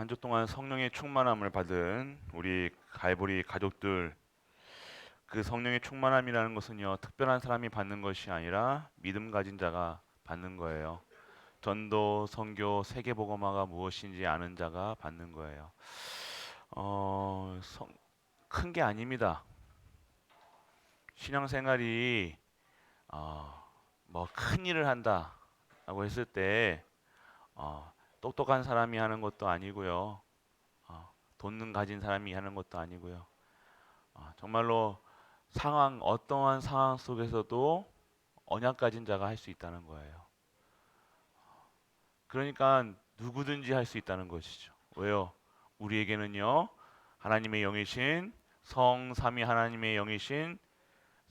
한 주 동안 성령의 충만함을 받은 우리 갈보리 가족들, 그 성령의 충만함이라는 것은요, 특별한 사람이 받는 것이 아니라 믿음 가진 자가 받는 거예요. 전도, 선교, 세계복음화가 무엇인지 아는 자가 받는 거예요. 어, 큰 게 아닙니다. 신앙생활이 뭐 큰 일을 한다라고 했을 때 똑똑한 사람이 하는 것도 아니고요. 돈 가진 사람이 하는 것도 아니고요. 정말로 어떠한 상황 속에서도 언약 가진 자가 할 수 있다는 거예요. 그러니까 누구든지 할 수 있다는 것이죠. 왜요? 우리에게는요, 하나님의 영이신 성삼위 하나님의 영이신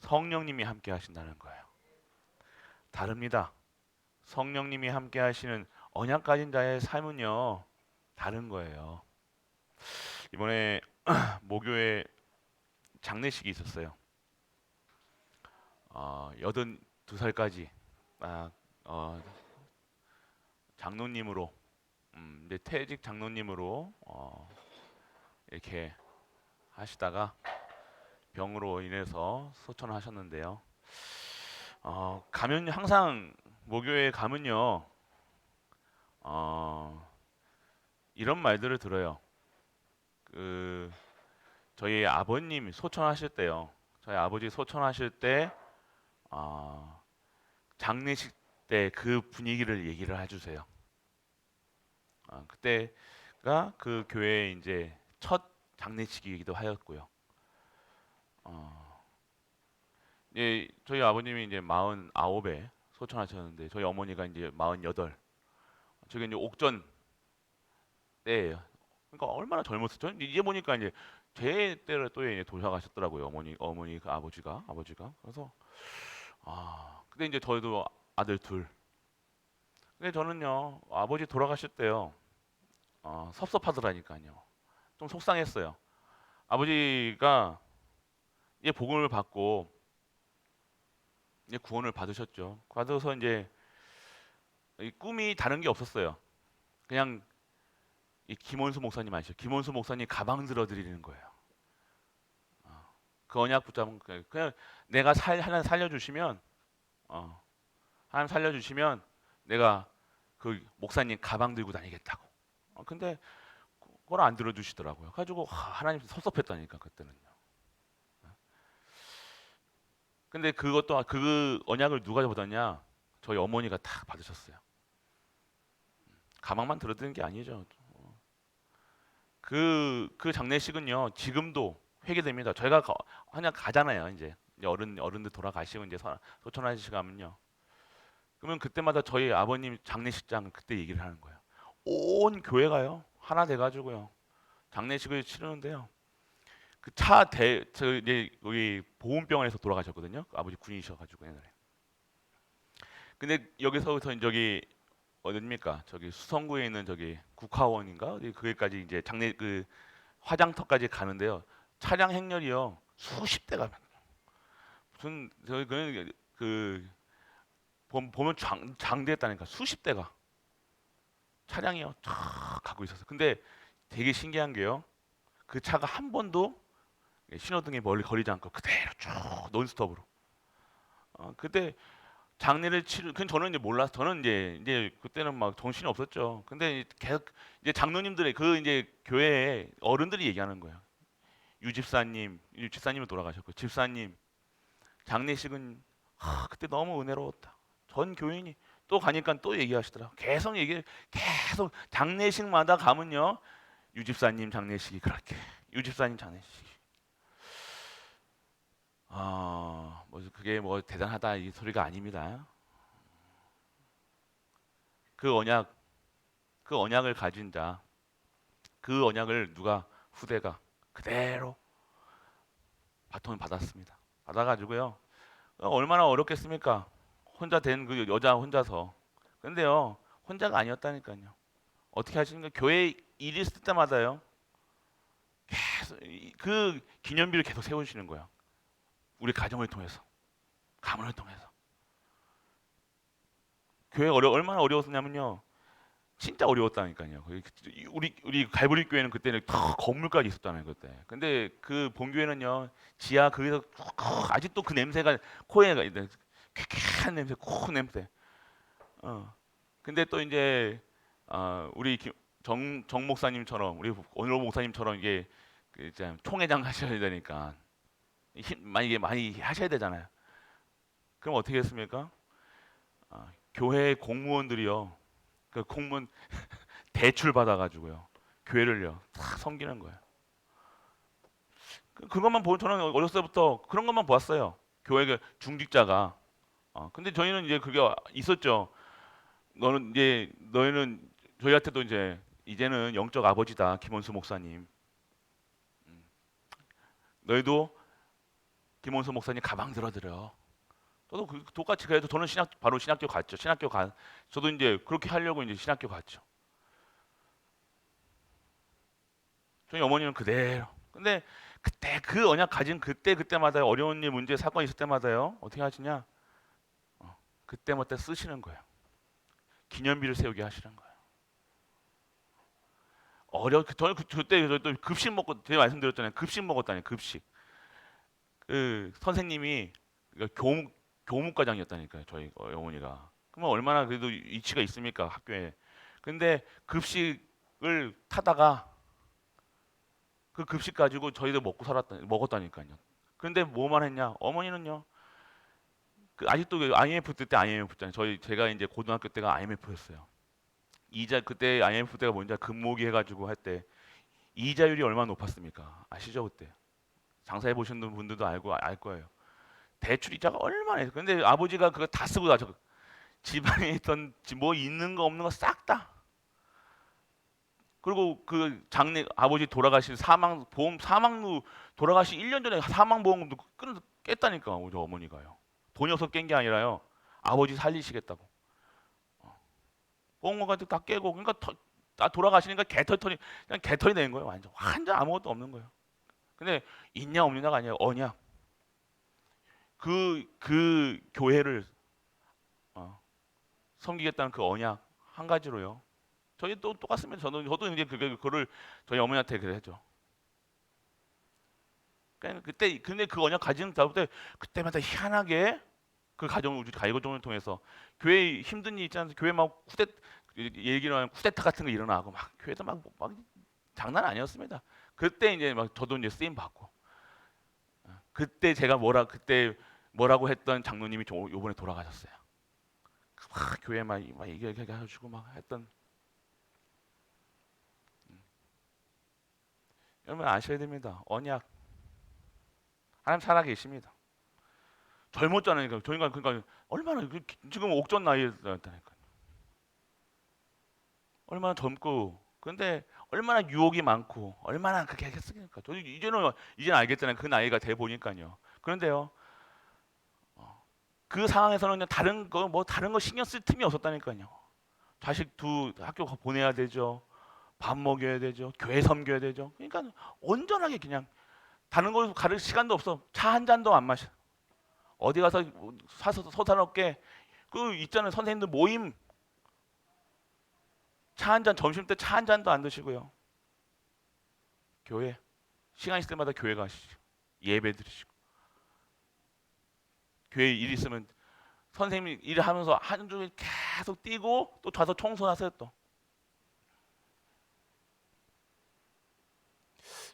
성령님이 함께 하신다는 거예요. 다릅니다. 성령님이 함께 하시는 언약 가진 자의 삶은요, 다른 거예요. 이번에 모교에 장례식이 있었어요. 82살까지 장로님으로, 이제 퇴직 장로님으로 이렇게 하시다가 병으로 인해서 소천하셨는데요. 가면 항상 모교에 가면요, 어, 이런 말들을 들어요. 그 저희 아버님 소천하실 때요. 저희 아버지 소천하실 때 장례식 때 그 분위기를 얘기를 해주세요. 그때가 그 교회의 이제 첫 장례식이기도 하였고요. 어, 예, 저희 아버님이 이제 49에 소천하셨는데 저희 어머니가 이제 48. 저게 이제 옥전 때예요. 그러니까 얼마나 젊었어요. 저는 이제 보니까 이제 제 때를 또 이제 돌아가셨더라고요. 어머니 그 아버지가. 그래서 근데 이제 저희도 아들 둘. 근데 저는요 아버지 돌아가실 때요 섭섭하더라니까요. 좀 속상했어요. 아버지가 이제 복음을 받고 이제 구원을 받으셨죠. 받아서 이제 이 꿈이 다른 게 없었어요. 그냥 이 김원수 목사님 아시죠? 김원수 목사님 가방 들어드리는 거예요. 그 언약 붙잡은 거예요. 그냥 내가 하나 살려주시면 하나님 살려주시면 내가 그 목사님 가방 들고 다니겠다고. 근데 그걸 안 들어주시더라고요. 가지고 하나님 섭섭했다니까 그때는요. 근데 그것도 그 언약을 누가 받았냐? 저희 어머니가 다 받으셨어요. 가방만 들어드는 게 아니죠. 그 장례식은요 지금도 회개됩니다. 저희가 그냥 가잖아요. 이제 어른들 돌아가시고 이제 소천하시고 하면요. 그러면 그때마다 저희 아버님 장례식장 그때 얘기를 하는 거예요. 온 교회가요 하나 돼가지고요 장례식을 치르는데요. 그 저 이제 여기 보훈병원에서 돌아가셨거든요. 그 아버지 군인이셔가지고 옛날에. 근데 여기서부터 저기 어딥니까? 저기 수성구에 있는 저기 국화원인가? 거기까지 이제 그 화장터까지 가는데요. 차량 행렬이요 수십 대가 무슨 저기 그 보면 장대했다니까 수십 대가 차량이요 쫙 가고 있었어요. 근데 되게 신기한 게요. 그 차가 한 번도 신호등에 멀리 거리지 않고 그대로 쭉 논스톱으로. 그때 장례를 그 저는 이제 몰라서 저는 이제 그때는 막 정신이 없었죠. 근데 계속 이제 장로님들의 그 이제 교회 어른들이 얘기하는 거예요. 유집사님은 돌아가셨고 집사님 장례식은 그때 너무 은혜로웠다. 전 교인이 또 가니까 또 얘기하시더라. 계속 장례식마다 가면요 유집사님 장례식이 그렇게 유집사님 장례식. 뭐 그게 뭐 대단하다 이 소리가 아닙니다. 그 언약, 그 언약을 가진 자, 그 언약을 후대가 그대로 바톤을 받았습니다. 받아가지고요. 얼마나 어렵겠습니까? 혼자 된 그 여자 혼자서. 근데요, 혼자가 아니었다니까요. 어떻게 하시는가? 교회 일 있을 때마다요. 계속 그 기념비를 계속 세우시는 거예요. 우리 가정을 통해서, 가문을 통해서. 교회 얼마나 어려웠냐면요. 진짜 어려웠다니까요. 우리 갈보리 교회는 그때는 더 건물까지 있었잖아요 그때. 근데 그 본교회는요 지하 거기서 아직도 그 냄새가 코에 쾌쾌한 냄새, 코 냄새. 어. 근데 또 이제 우리 정 목사님처럼 우리 원로 목사님처럼 이게 그 이제 총회장 하셔야 되니까 만약에 많이 하셔야 되잖아요. 그럼 어떻게 했습니까? 교회 공무원들이요. 그 공무원 대출 받아가지고요. 교회를요. 다 섬기는 거예요. 그것만 보면 저는 어렸을 때부터 그런 것만 보았어요. 교회 그 중직자가. 근데 저희는 이제 그게 있었죠. 너희는 저희한테도 이제는 영적 아버지다 김원수 목사님. 너희도 김원수 목사님 가방 들어드려. 저도 똑같이 그래도 저는 바로 신학교 갔죠. 저도 이제 그렇게 하려고 이제 신학교 갔죠. 저희 어머니는 그대로. 근데 그때 그 언약 가진 그때마다 어려운 일, 문제, 사건 있을 때마다요. 어떻게 하시냐? 그때마다 쓰시는 거예요. 기념비를 세우게 하시는 거예요. 저는 그때 또 급식 먹고 제가 말씀드렸잖아요. 급식 먹었다니 급식. 그 선생님이 교무과장이었다니까요. 저희 어머니가. 그러면 얼마나 그래도 이치가 있습니까 학교에. 근데 급식을 타다가 그 급식 가지고 저희들 먹었다니까요. 근데 뭐만 했냐? 어머니는요. 아직도 그 IMF 때 IMF 있잖아요. 제가 이제 고등학교 때가 IMF였어요. 그때 IMF 때가 뭔지 금모기 해가지고 할 때 이자율이 얼마나 높았습니까? 아시죠 그때? 장사해 보시는 분들도 알 거예요. 대출 이자가 얼마나 해서. 근데 아버지가 그거 다 쓰고 나서 집안에 있던 뭐 있는 거 없는 거 싹 다. 그리고 그 아버지 돌아가신 사망로 돌아가신 1년 전에 사망보험금도 깼다니까 우리 어머니가요. 돈이 없어 깬 게 아니라요. 아버지 살리시겠다고. 보험금까지 다 깨고 그러니까 다 돌아가시니까 그냥 개털이 된 거예요. 완전 아무것도 없는 거예요. 근데 있냐 없느냐가 아니라 언약. 그 교회를 섬기겠다는 그 언약 한 가지로요. 저희 또 똑같습니다. 저도 이제 그거를 저희 어머니한테 그랬죠. 그러니까 근데 그 언약 가지는 다음에 그때마다 희한하게 그 가정을 통해서 교회 힘든 일 있잖아요. 교회 막 얘기로 하면 쿠데타 같은 거 일어나고 막 교회도 막 장난 아니었습니다. 그때 이제 막 저도 이제 쓰임 받고 그때 그때 뭐라고 했던 장로님이 요번에 돌아가셨어요. 막 교회 막 얘기해가지고 막 했던. 여러분 아셔야 됩니다. 언약 하나님 살아 계십니다. 젊었잖아요. 저희가 그러니까 얼마나 지금 옥전 나이였다니까. 얼마나 젊고 근데 얼마나 유혹이 많고 얼마나 그렇게 했으니까. 저 이제는 알겠잖아요. 그 나이가 돼 보니까요. 그런데요. 그 상황에서는 그냥 다른 거 신경 쓸 틈이 없었다니까요. 자식 학교 보내야 되죠. 밥 먹여야 되죠. 교회 섬겨야 되죠. 그러니까 온전하게 그냥 다른 거 가를 시간도 없어. 차 한 잔도 안 마셔. 어디 가서 서산없게 그 있잖아요. 선생님들 모임 차 한 잔 점심 때 차 한 잔도 안 드시고요. 교회 시간 있을 때마다 교회 가시죠. 예배 드리시고 교회 일 있으면 선생님이 일을 하면서 하루 종일 계속 뛰고 또 가서 청소하세요 또.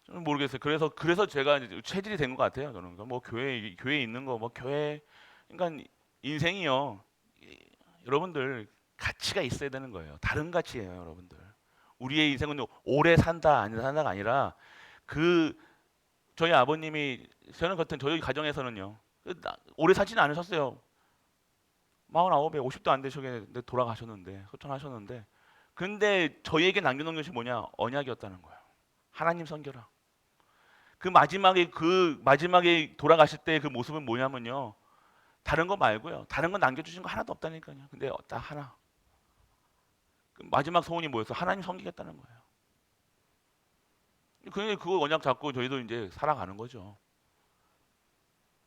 저는 모르겠어요. 그래서 제가 이제 체질이 된 것 같아요. 저는 뭐 교회에 있는 거 뭐 교회 그러니까 인생이요. 여러분들 가치가 있어야 되는 거예요. 다른 가치예요, 여러분들. 우리의 인생은 오래 산다 안 산다가 아니라 그 저희 아버님이 저는 같은 저희 가정에서는요. 오래 사지는 않으셨어요. 49에 50도 안 되셨는데 돌아가셨는데 소천하셨는데 근데 저희에게 남겨놓은 것이 뭐냐? 언약이었다는 거예요. 하나님 섬겨라. 그 마지막에 돌아가실 때 그 모습은 뭐냐면요. 다른 거 말고요. 다른 건 남겨주신 거 하나도 없다니까요. 근데 딱 하나. 그 마지막 소원이 뭐였어? 하나님 섬기겠다는 거예요. 근데 그거 언약 잡고 저희도 이제 살아가는 거죠.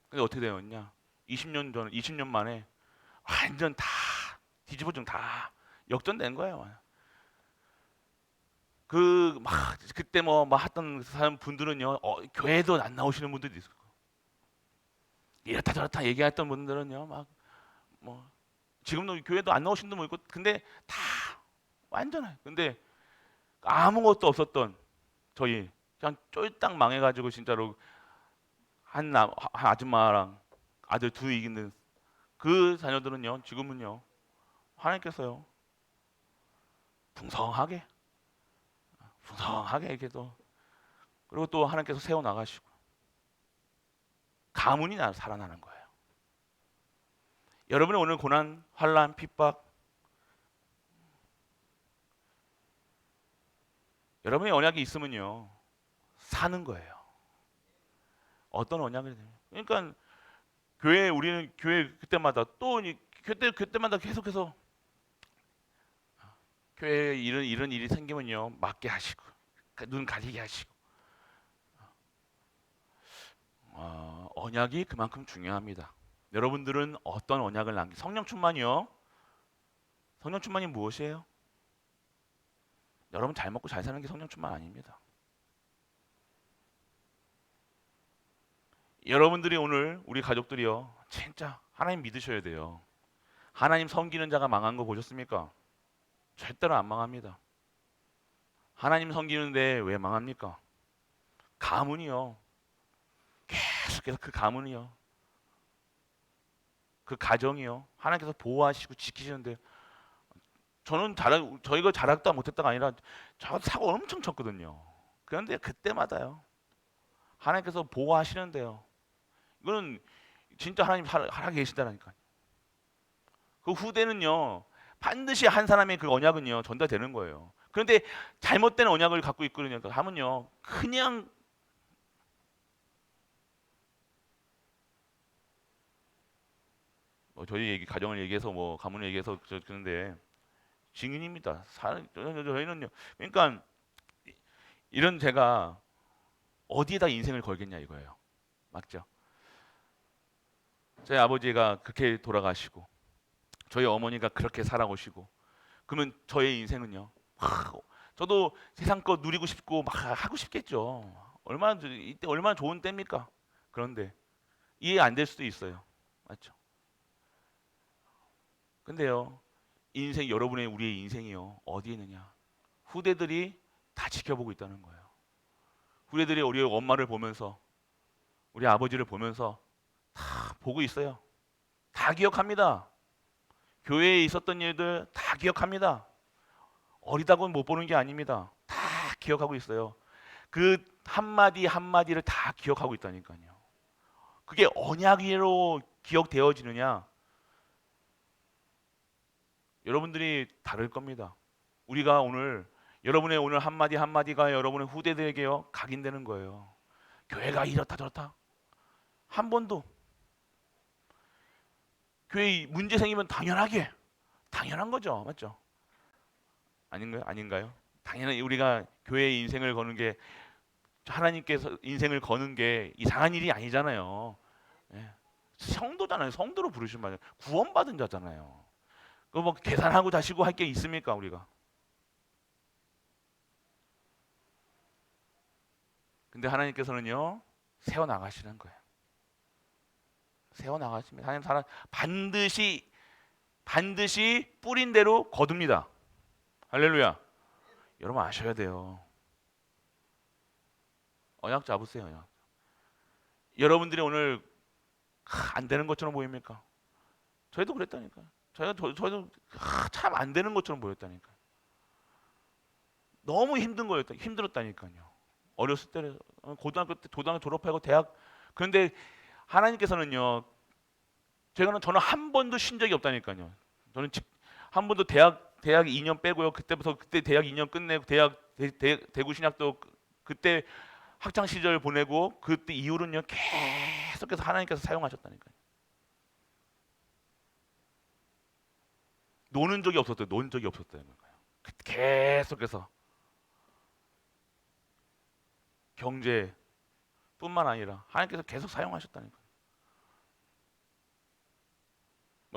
근데 어떻게 되었냐? 20년 만에 완전 다 뒤집어진 다 역전된 거예요. 그 막 그때 막 했던 사람 분들은요, 교회도 안 나오시는 분들도 있고, 이렇다 저렇다 얘기했던 분들은요, 막 뭐 지금도 교회도 안 나오시는 분도 있고, 근데 다 완전해. 근데 아무것도 없었던 저희 그냥 쫄딱 망해가지고 진짜로 한 아줌마랑 아들 둘 이기는 그 자녀들은요, 지금은요, 하나님께서요, 풍성하게 풍성하게 이렇게 또, 그리고 또 하나님께서 세워 나가시고 가문이 살아나는 거예요. 여러분의 오늘 고난, 환란, 핍박, 여러분의 언약이 있으면요, 사는 거예요. 어떤 언약을, 그러니까 우리는 교회 그때마다 또 그때마다 계속해서 교회에 이런 일이 생기면요, 맡게 하시고 눈 가리게 하시고, 언약이 그만큼 중요합니다. 여러분들은 어떤 언약을 성령 충만이요? 성령 충만이 무엇이에요? 여러분 잘 먹고 잘 사는 게 성령 충만 아닙니다. 여러분들이 오늘 우리 가족들이요, 진짜 하나님 믿으셔야 돼요. 하나님 섬기는 자가 망한 거 보셨습니까? 절대로 안 망합니다. 하나님 섬기는데 왜 망합니까? 가문이요. 계속해서 그 가문이요, 그 가정이요, 하나님께서 보호하시고 지키시는데, 저희가 자락도 못했다가 아니라 저 사고 엄청 쳤거든요. 그런데 그때마다요, 하나님께서 보호하시는데요. 이거는 진짜 하나님 살아 계시다라니까요. 그 후대는요, 반드시 한 사람의 그 언약은요, 전달되는 거예요. 그런데 잘못된 언약을 갖고 있거든요. 하면요, 그냥 저희 가정을 얘기해서 가문을 얘기해서 그런데 증인입니다. 저희는요. 그러니까 이런 제가 어디에다 인생을 걸겠냐 이거예요. 맞죠? 저희 아버지가 그렇게 돌아가시고 저희 어머니가 그렇게 살아오시고, 그러면 저의 인생은요, 저도 세상 거 누리고 싶고 막 하고 싶겠죠. 이때 얼마나 좋은 때입니까? 그런데 이해 안 될 수도 있어요. 맞죠? 근데요, 우리의 인생이요, 어디에 있느냐? 후대들이 다 지켜보고 있다는 거예요. 후대들이 우리 엄마를 보면서, 우리 아버지를 보면서 다 보고 있어요. 다 기억합니다. 교회에 있었던 일들 다 기억합니다. 어리다고는 못 보는 게 아닙니다. 다 기억하고 있어요. 그 한마디 한마디를 다 기억하고 있다니까요. 그게 언약으로 기억되어지느냐? 여러분들이 다를 겁니다. 여러분의 오늘 한마디 한마디가 여러분의 후대들에게요, 각인되는 거예요. 교회가 이렇다 저렇다. 한 번도 교회 문제 생기면 당연한 거죠. 맞죠? 아닌가요? 아닌가요? 당연히 우리가 교회의 인생을 거는 게, 하나님께서 인생을 거는 게 이상한 일이 아니잖아요. 예. 성도잖아요. 성도로 부르신 말이에요. 구원받은 자잖아요. 그거 계산하고 다시고 할 게 있습니까, 우리가? 근데 하나님께서는요, 세워 나가시는 거예요. 세워 나가십니다. 하나님 사람 반드시 뿌린 대로 거둡니다. 할렐루야. 여러분 아셔야 돼요. 언약 잡으세요. 언약. 여러분들이 오늘 안 되는 것처럼 보입니까? 저희도 그랬다니까요. 저희도 참 안 되는 것처럼 보였다니까요. 너무 힘들었다니까요. 어렸을 때, 고등학교 때 졸업하고 대학, 그런데 하나님께서는요, 저는 한 번도 쉰 적이 없다니까요. 저는 한 번도 대학 2년 빼고요. 그때 대학 2년 끝내고 대구 신학도 그때 학창 시절 보내고, 그때 이후로는요, 계속해서 하나님께서 사용하셨다니까요. 노는 적이 없었다는 거예요. 계속해서 경제뿐만 아니라 하나님께서 계속 사용하셨다니까요.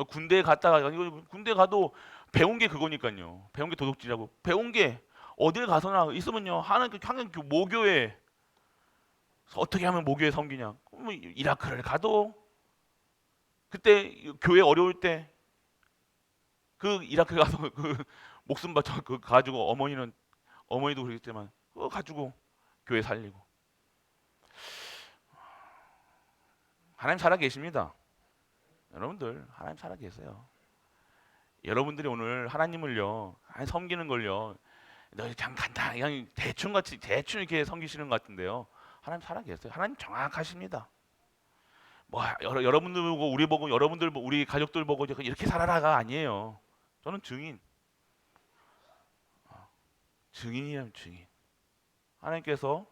군대 갔다가, 군대 가도 배운 게 그거니까요. 배운 게 도둑질하고, 배운 게 어딜 가서나 있으면요 하나님 항상 그 모교회 어떻게 하면 모교회 섬기냐? 뭐 이라크를 가도 그때 교회 어려울 때 그 이라크 가서 그 목숨 바쳐 그 가지고 어머니도 그랬지만 그거 가지고 교회 살리고 하나님 살아 계십니다. 여러분들 하나님 살아 계세요. 여러분들이 오늘 하나님을요 하나님 섬기는 걸요 너 그냥 간단히 그냥 대충같이 대충 이렇게 섬기시는 것 같은데요 하나님 살아 계세요. 하나님 정확하십니다. 뭐 여러분들 보고 우리 보고 여러분들 보고 우리 가족들 보고 이렇게 살아라가 아니에요. 저는 증인이에요 증인. 하나님께서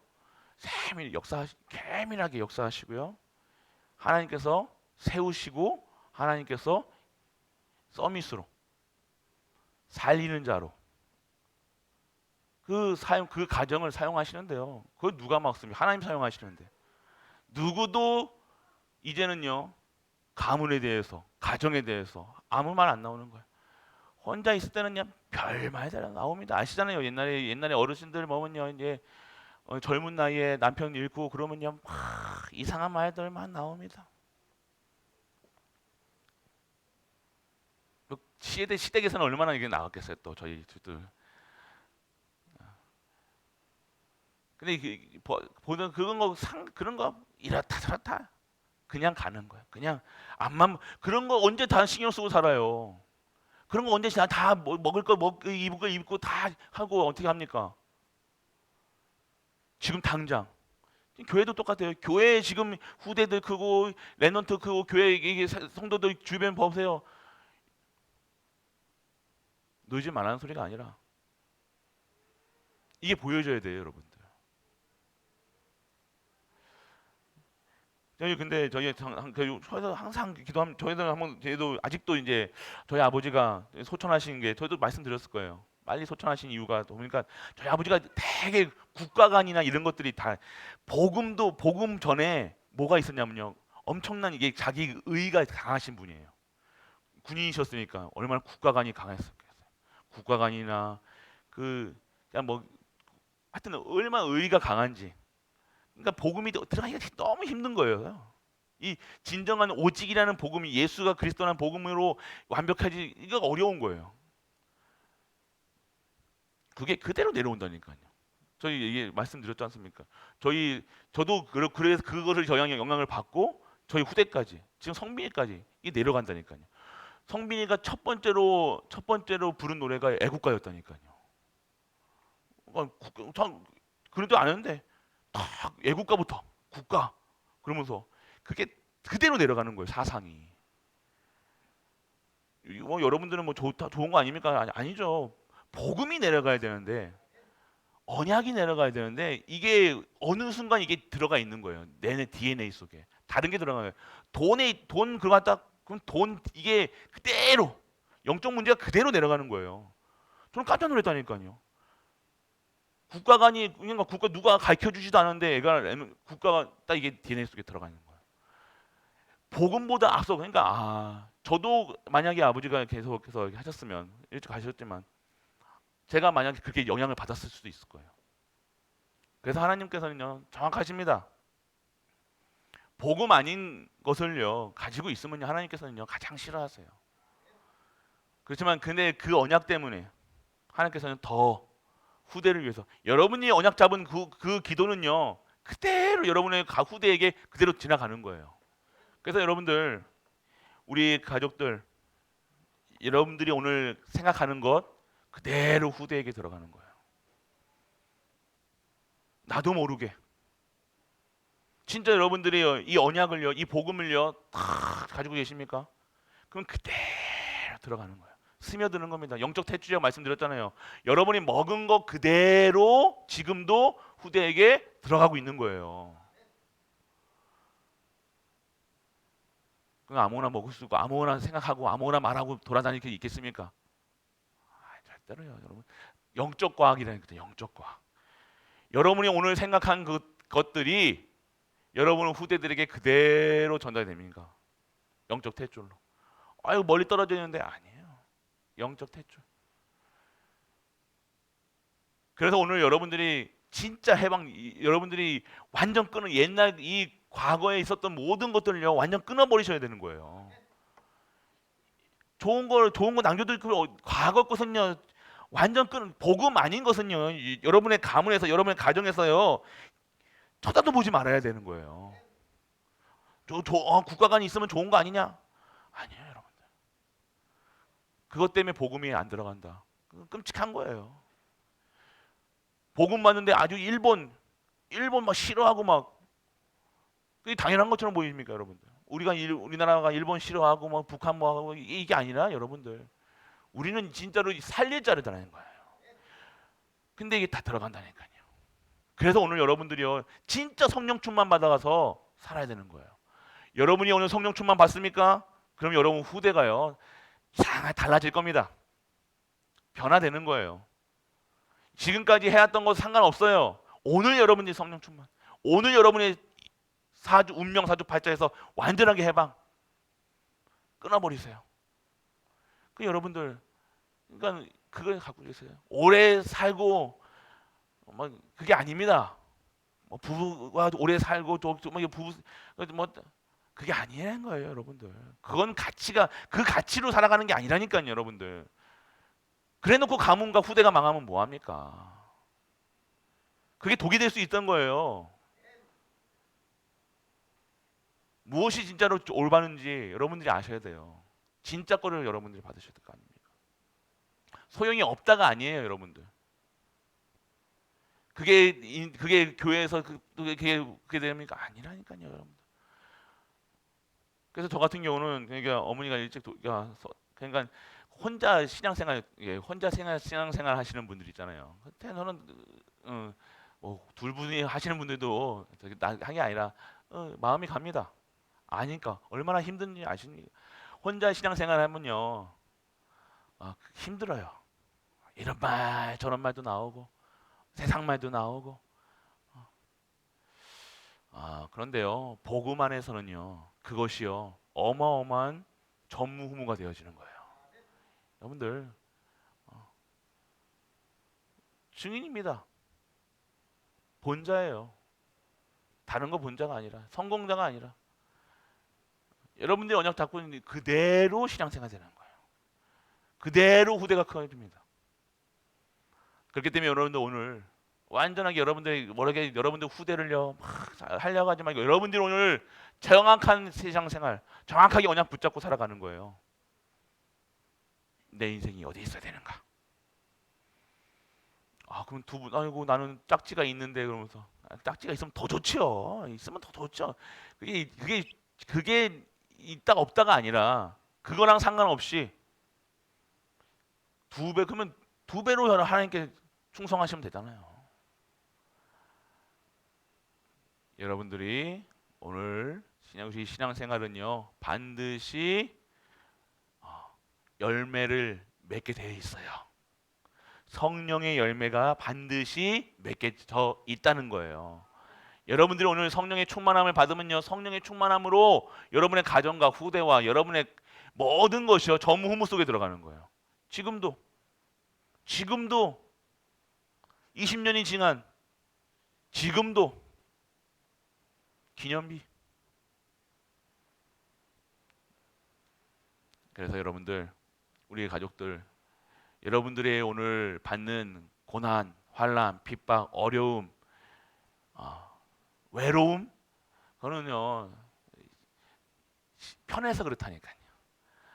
세밀하게 역사하시고요. 하나님께서 세우시고 하나님께서 서밋으로 살리는 자로 그 가정을 사용하시는데요. 그걸 누가 막습니까? 하나님 사용하시는데 누구도 이제는요 가문에 대해서 가정에 대해서 아무 말 안 나오는 거예요. 혼자 있을 때는 그냥 별말 다 나옵니다. 아시잖아요. 옛날에 어르신들 보면요 이제 젊은 나이에 남편 잃고 그러면요 막 이상한 말들만 나옵니다. 시댁에서는 얼마나 이게 나왔겠어요 또 저희들. 근데 보는 그런 거 이렇다 저렇다 그냥 가는 거야. 그냥 앞만 그런 거 언제 다 신경 쓰고 살아요. 그런 거 언제 다 먹을 거 먹고 입을 거 입고 다 하고 어떻게 합니까? 지금 당장 교회도 똑같아요. 교회 지금 후대들 크고 랩런트 크고 교회 이게 성도들 주변 보세요. 놀지 말라는 소리가 아니라 이게 보여줘야 돼요, 여러분들. 저희 근데 저희도 항상 기도하면 저희들 한번 저희도 아직도 이제 저희 아버지가 소천하신 게 저희도 말씀드렸을 거예요. 빨리 소천하신 이유가 보니까 저희 아버지가 되게 국가관이나 이런 것들이 다 복음 전에 뭐가 있었냐면요. 엄청난 이게 자기 의가 강하신 분이에요. 군인이셨으니까 얼마나 국가관이 강했었겠어요. 국가관이나 그냥 뭐 하여튼 얼마나 의가 강한지. 그러니까 복음이 들어가기가 너무 힘든 거예요. 이 진정한 오직이라는 복음이 예수가 그리스도라는 복음으로 완벽하지 이거 어려운 거예요. 그게 그대로 내려온다니까요. 저희 이게 말씀드렸지 않습니까? 저도 그래서 그것을 영향을 받고 저희 후대까지 지금 성빈이까지 이게 내려간다니까요. 성빈이가 첫 번째로 부른 노래가 애국가였다니까요. 참 그런데 아는데 딱 애국가부터 국가 그러면서 그게 그대로 내려가는 거예요 사상이. 뭐 여러분들은 뭐 좋은 거 아닙니까? 아니죠. 복음이 내려가야 되는데 언약이 내려가야 되는데 이게 어느 순간 이게 들어가 있는 거예요. 내 DNA 속에 다른 게 들어가요. 돈 그거 갖다 그럼 돈 이게 그대로 영적 문제가 그대로 내려가는 거예요. 저는 깜짝 놀랐다니까요. 국가관이 그러니까 국가 누가 가르쳐 주지도 않았는데 국가가 딱 이게 DNA 속에 들어가 있는 거예요. 복음보다 앞서 그러니까 저도 만약에 아버지가 계속해서 하셨으면 일찍 가셨지만 제가 만약에 그렇게 영향을 받았을 수도 있을 거예요. 그래서 하나님께서는요 정확하십니다. 복음 아닌 것을요 가지고 있으면요 하나님께서는요 가장 싫어하세요. 그렇지만 근데 그 언약 때문에 하나님께서는 더 후대를 위해서 여러분이 언약 잡은 그 기도는요 그대로 여러분의 후대에게 그대로 지나가는 거예요. 그래서 여러분들 우리 가족들 여러분들이 오늘 생각하는 것 그대로 후대에게 들어가는 거예요. 나도 모르게 진짜 여러분들이 이 언약을요 이 복음을요 다 가지고 계십니까? 그럼 그대로 들어가는 거예요. 스며드는 겁니다. 영적 tet주라고 말씀드렸잖아요. 여러분이 먹은 것 그대로 지금도 후대에게 들어가고 있는 거예요. 그럼 아무거나 먹을 수 있고 아무거나 생각하고 아무거나 말하고 돌아다닐 게 있겠습니까? 절대로요, 여러분. 영적 과학이라니까 영적 과학. 여러분이 오늘 생각한 것들이 여러분의 후대들에게 그대로 전달됩니까? 영적 tet줄로. 아유 멀리 떨어져 있는데 아니에요. 영적 tet줄. 그래서 오늘 여러분들이 진짜 여러분들이 완전 끊어 옛날 이 과거에 있었던 모든 것들을요 완전 끊어버리셔야 되는 거예요. 좋은 거 남겨둘 과거 것은요 완전 복음 아닌 것은요 여러분의 가문에서 여러분의 가정에서요 쳐다도 보지 말아야 되는 거예요. 국가관이 있으면 좋은 거 아니냐? 아니에요, 여러분. 그것 때문에 복음이 안 들어간다. 끔찍한 거예요. 복음 받는데 아주 일본 막 싫어하고 막 그게 당연한 것처럼 보입니까, 여러분들? 우리나라가 일본 싫어하고 뭐 북한 뭐 하고 이게 아니라 여러분들 우리는 진짜로 살릴 자르다는 거예요. 근데 이게 다 들어간다니까요. 그래서 오늘 여러분들이요 진짜 성령 충만 받아가서 살아야 되는 거예요. 여러분이 오늘 성령 충만 받습니까? 그럼 여러분 후대가요 달라질 겁니다. 변화되는 거예요. 지금까지 해왔던 거 상관없어요. 오늘 여러분이 성령 충만, 오늘 여러분의 운명 사주 팔자에서 완전하게 해방 끊어버리세요. 그 여러분들 그러니까 그걸 갖고 계세요. 오래 살고 뭐 그게 아닙니다. 뭐 부부가 오래 살고 부부 뭐 그게 아니라는 거예요, 여러분들. 그건 그 가치로 살아가는 게 아니라니까요, 여러분들. 그래놓고 가문과 후대가 망하면 뭐 합니까? 그게 독이 될 수 있던 거예요. 무엇이 진짜로 올바른지 여러분들이 아셔야 돼요. 진짜 거를 여러분들이 받으셔야 될 거 아닙니까? 소용이 없다가 아니에요, 여러분들. 그게 교회에서 그게 됩니까? 아니라니까요, 여러분. 그래서 저 같은 경우는 그러니까 어머니가 그러니까 혼자 신앙생활 하시는 분들 있잖아요. 그때 저는 둘 분이 하시는 분들도 한게 아니라 마음이 갑니다. 아니까 얼마나 힘든지 아십니까? 혼자 신앙생활 하면요 힘들어요. 이런 말 저런 말도 나오고 세상 말도 나오고 그런데요 복음 안에서는요 그것이요 어마어마한 전무후무가 되어지는 거예요. 여러분들 증인입니다. 본자예요. 다른 거 본자가 아니라 성공자가 아니라 여러분들이 언약 잡고 있는 그대로 신앙생활 되는 거예요. 그대로 후대가 커집니다. 그렇기 때문에 여러분들 오늘 완전하게 여러분들 후대를요 막 하려고 하지 말고 여러분들이 오늘 정확한 세상생활 정확하게 언약 붙잡고 살아가는 거예요. 내 인생이 어디 있어야 되는가? 그럼 두 분, 아이고 나는 짝지가 있는데 그러면서 짝지가 있으면 더 좋죠. 있으면 더 좋죠. 그게 있다가 없다가 아니라 그거랑 상관없이 그러면 두 배로 하나님께 충성하시면 되잖아요. 여러분들이 오늘 신앙생활은요 반드시 열매를 맺게 되어 있어요. 성령의 열매가 반드시 맺혀져 있다는 거예요. 여러분들이 오늘 성령의 충만함을 받으면요 성령의 충만함으로 여러분의 가정과 후대와 여러분의 모든 것이요 전무후무 속에 들어가는 거예요. 지금도 20년이 지난 지금도 기념비. 그래서 여러분들 우리 가족들 여러분들의 오늘 받는 고난, 환난, 핍박, 어려움, 외로움 그거는요 편해서 그렇다니까요.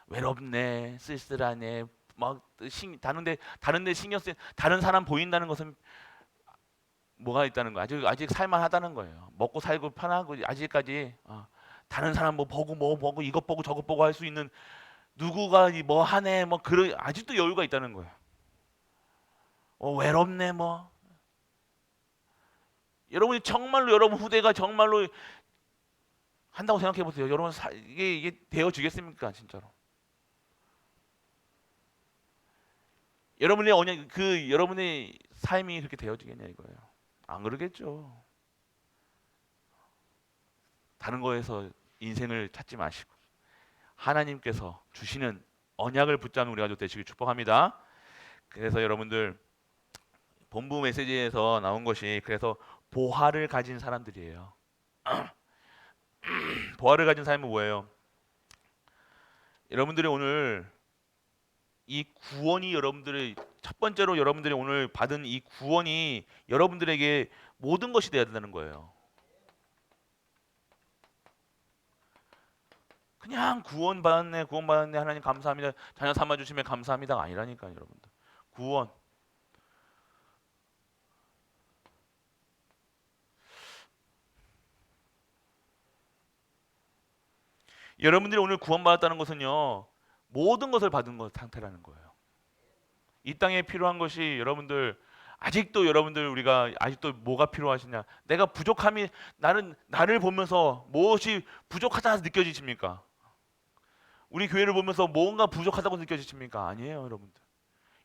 외롭네, 쓸쓸하네, 막 다른데 신경 쓰 다른 사람 보인다는 것은 뭐가 있다는 거예요. 아직 살만하다는 거예요. 먹고 살고 편하고 아직까지 다른 사람 뭐 보고 이것 보고 저것 보고 할 수 있는 누구가 뭐 하네 뭐 그런 아직도 여유가 있다는 거예요. 외롭네 뭐. 여러분 후대가 정말로 한다고 생각해 보세요. 여러분 이게 되어지겠습니까 진짜로? 여러분의 삶이 그렇게 되어지겠냐 이거예요. 안 그러겠죠. 다른 거에서 인생을 찾지 마시고 하나님께서 주시는 언약을 붙잡는 우리 가족 되시길 축복합니다. 그래서 여러분들 본부 메시지에서 나온 것이 그래서 보화를 가진 사람들이에요. 보화를 가진 사람은 뭐예요? 여러분들이 오늘 이 구원이 여러분들의 첫 번째로 여러분들이 오늘 받은 이 구원이 여러분들에게 모든 것이 되어야 된다는 거예요. 그냥 구원받았네 하나님 감사합니다 자녀 삼아주시면 감사합니다가 아니라니까요 여러분들. 구원. 여러분들이 오늘 구원받았다는 것은요 모든 것을 받은 것 상태라는 거예요. 이 땅에 필요한 것이 여러분들 아직도 여러분들 우리가 아직도 뭐가 필요하시냐? 내가 부족함이 나를 보면서 무엇이 부족하다 느껴지십니까? 우리 교회를 보면서 뭔가 부족하다고 느껴지십니까? 아니에요, 여러분들.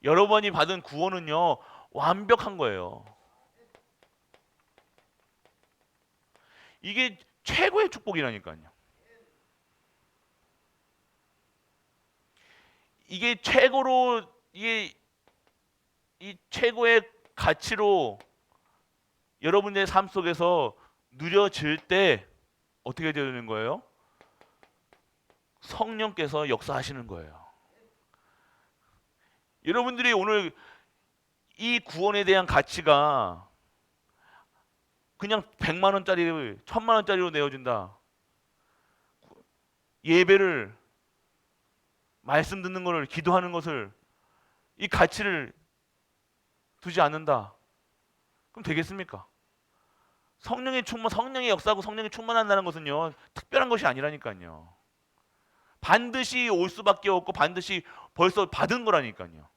여러분이 받은 구원은요 완벽한 거예요. 이게 최고의 축복이라니까요. 이게 최고로 이 최고의 가치로 여러분의 삶 속에서 누려질 때 어떻게 되는 거예요? 성령께서 역사하시는 거예요. 여러분들이 오늘 이 구원에 대한 가치가 그냥 100만 원짜리, 1000만 원짜리로 내어준다. 예배를 말씀 듣는 것을 기도하는 것을 이 가치를 두지 않는다. 그럼 되겠습니까? 성령의 역사하고 성령이 충만한다는 것은요 특별한 것이 아니라니까요. 반드시 올 수밖에 없고 반드시 벌써 받은 거라니까요.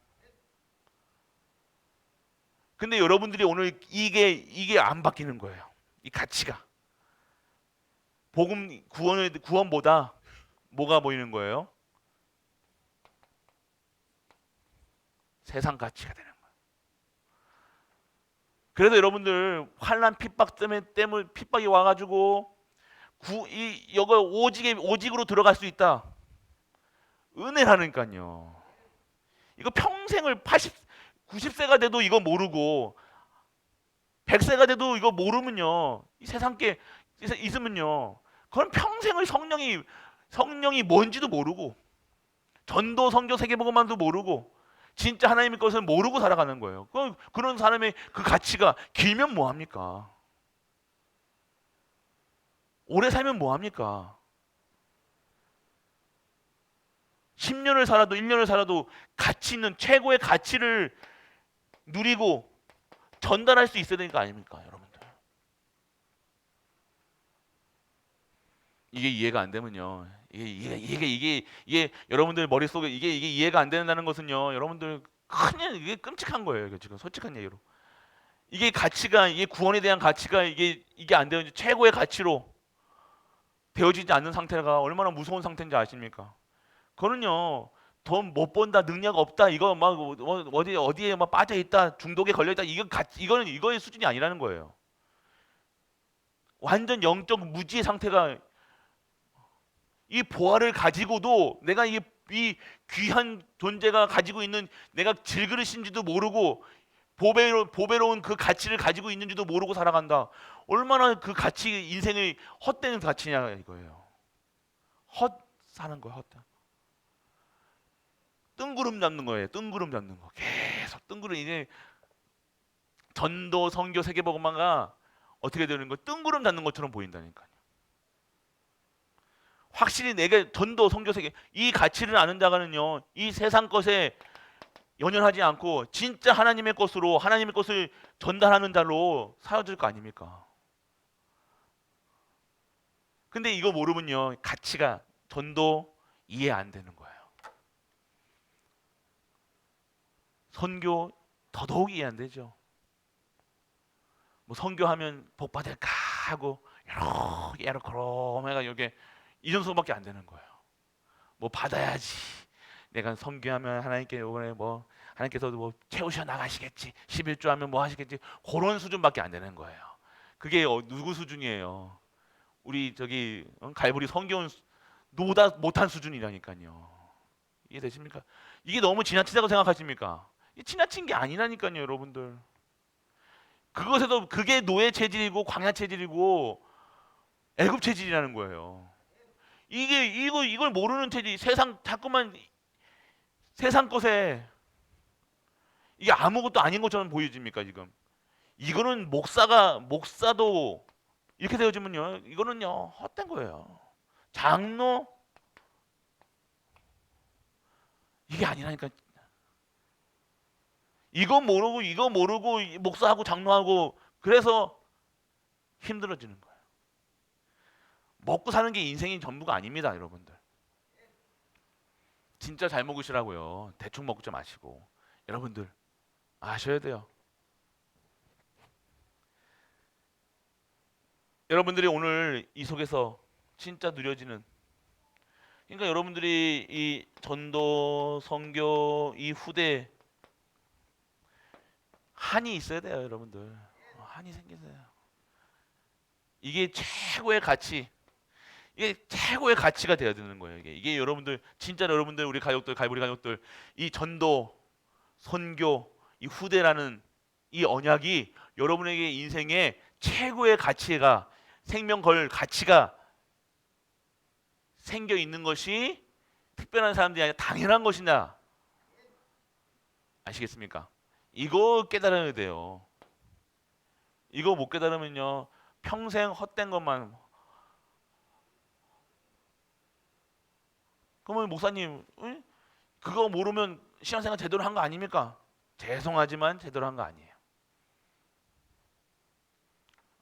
근데 여러분들이 오늘 이게 안 바뀌는 거예요. 이 가치가 복음 구원보다 뭐가 보이는 거예요? 세상 가치가 되는 거예요. 그래서 여러분들 환난 핍박 때문에 핍박이 와가지고 여기 오직으로 들어갈 수 있다. 은혜라니까요. 이거 평생을 90세가 돼도 이거 모르고 100세가 돼도 이거 모르면요. 이 세상께 있으면요. 그건 평생을 성령이 뭔지도 모르고 전도 성교 세계복음만도 모르고 진짜 하나님의 것을 모르고 살아가는 거예요. 그런 사람의 그 가치가 길면 뭐 합니까? 오래 살면 뭐 합니까? 10년을 살아도 1년을 살아도 가치 있는 최고의 가치를 누리고 전달할 수 있어야 되는 거 아닙니까, 여러분들? 이게 이해가 안 되면요. 이게 여러분들 머릿속에 이게 이해가 안 된다는 것은요. 여러분들 그냥 이게 끔찍한 거예요. 이게 지금 솔직한 얘기로. 이게 가치가 이게 구원에 대한 가치가 이게 안 되는 최고의 가치로 되어지지 않는 상태가 얼마나 무서운 상태인지 아십니까? 그거는요. 돈 못 번다, 능력 없다, 이거 막 어디에 막 빠져 있다, 중독에 걸려 있다, 이거는 이거의 수준이 아니라는 거예요. 완전 영적 무지의 상태가 이 보화를 가지고도 내가 이 귀한 존재가 가지고 있는 내가 질그릇인지도 모르고 보배로운 그 가치를 가지고 있는지도 모르고 살아간다. 얼마나 그 가치 인생의 헛된 가치냐 이거예요. 헛 사는 거야, 헛. 뜬구름 잡는 거예요. 뜬구름 잡는 거. 계속 뜬구름 이제 전도 선교 세계복음화가 어떻게 되는 거? 뜬구름 잡는 것처럼 보인다니까요. 확실히 내게 전도 선교 세계 이 가치를 아는 자가는요. 이 세상 것에 연연하지 않고 진짜 하나님의 것으로 하나님의 것을 전달하는 자로 살아질 거 아닙니까? 근데 이거 모르면요. 가치가 전도 이해 안 되는 거예요. 선교 더더욱 이해 안 되죠. 뭐 선교하면 복 받을까 하고 여러 그럼해가 이게 이정도밖에 안 되는 거예요. 뭐 받아야지. 내가 선교하면 하나님께 이번에 뭐 하나님께서도 뭐 채우셔 나가시겠지. 11조 하면 뭐 하시겠지. 그런 수준밖에 안 되는 거예요. 그게 누구 수준이에요? 우리 저기 갈보리 선교원 노다 못한 수준이라니까요. 이해되십니까? 이게 너무 지나치다고 생각하십니까? 이 지나친 게 아니라니까요, 여러분들. 그것에도 그게 노예 체질이고 광야 체질이고 애굽 체질이라는 거예요. 이걸 모르는 체질, 세상 자꾸만 세상 것에 이게 아무것도 아닌 것처럼 보여집니까 지금? 이거는 목사도 이렇게 되어지면요, 이거는요 헛된 거예요. 장로 이게 아니라니까. 이거 모르고 목사하고 장로하고 그래서 힘들어지는 거예요. 먹고 사는 게 인생이 전부가 아닙니다, 여러분들. 진짜 잘 먹으시라고요. 대충 먹지 마시고. 여러분들 아셔야 돼요. 여러분들이 오늘 이 속에서 진짜 누려지는, 그러니까 여러분들이 이 전도, 선교, 이 후대 한이 있어야 돼요, 여러분들. 한이 생기세요. 이게 최고의 가치, 이게 최고의 가치가 되어야 되는 거예요. 이게 여러분들 진짜 여러분들 우리 가족들, 갈보리 가족들, 이 전도, 선교, 이 후대라는 이 언약이 여러분에게 인생의 최고의 가치가 생명 걸 가치가 생겨 있는 것이 특별한 사람들이 아니라 당연한 것이냐, 아시겠습니까? 이거 깨달아야 돼요. 이거 못 깨달으면요 평생 헛된 것만. 그러면 목사님, 응? 그거 모르면 신앙생활 제대로 한 거 아닙니까? 죄송하지만 제대로 한 거 아니에요.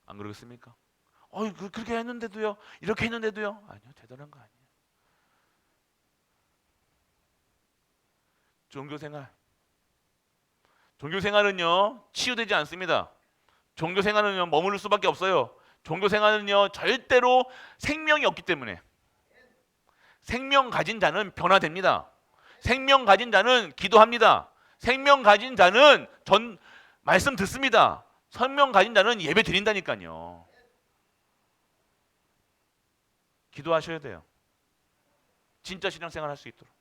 안 그러겠습니까? 그렇게 했는데도요, 이렇게 했는데도요, 아니요, 제대로 한 거 아니에요. 종교생활은요 치유되지 않습니다. 종교생활은요 머무를 수밖에 없어요. 종교생활은요 절대로 생명이 없기 때문에. 생명 가진 자는 변화됩니다. 생명 가진 자는 기도합니다. 생명 가진 자는 말씀 듣습니다. 생명 가진 자는 예배 드린다니까요. 기도하셔야 돼요. 진짜 신앙생활 할 수 있도록.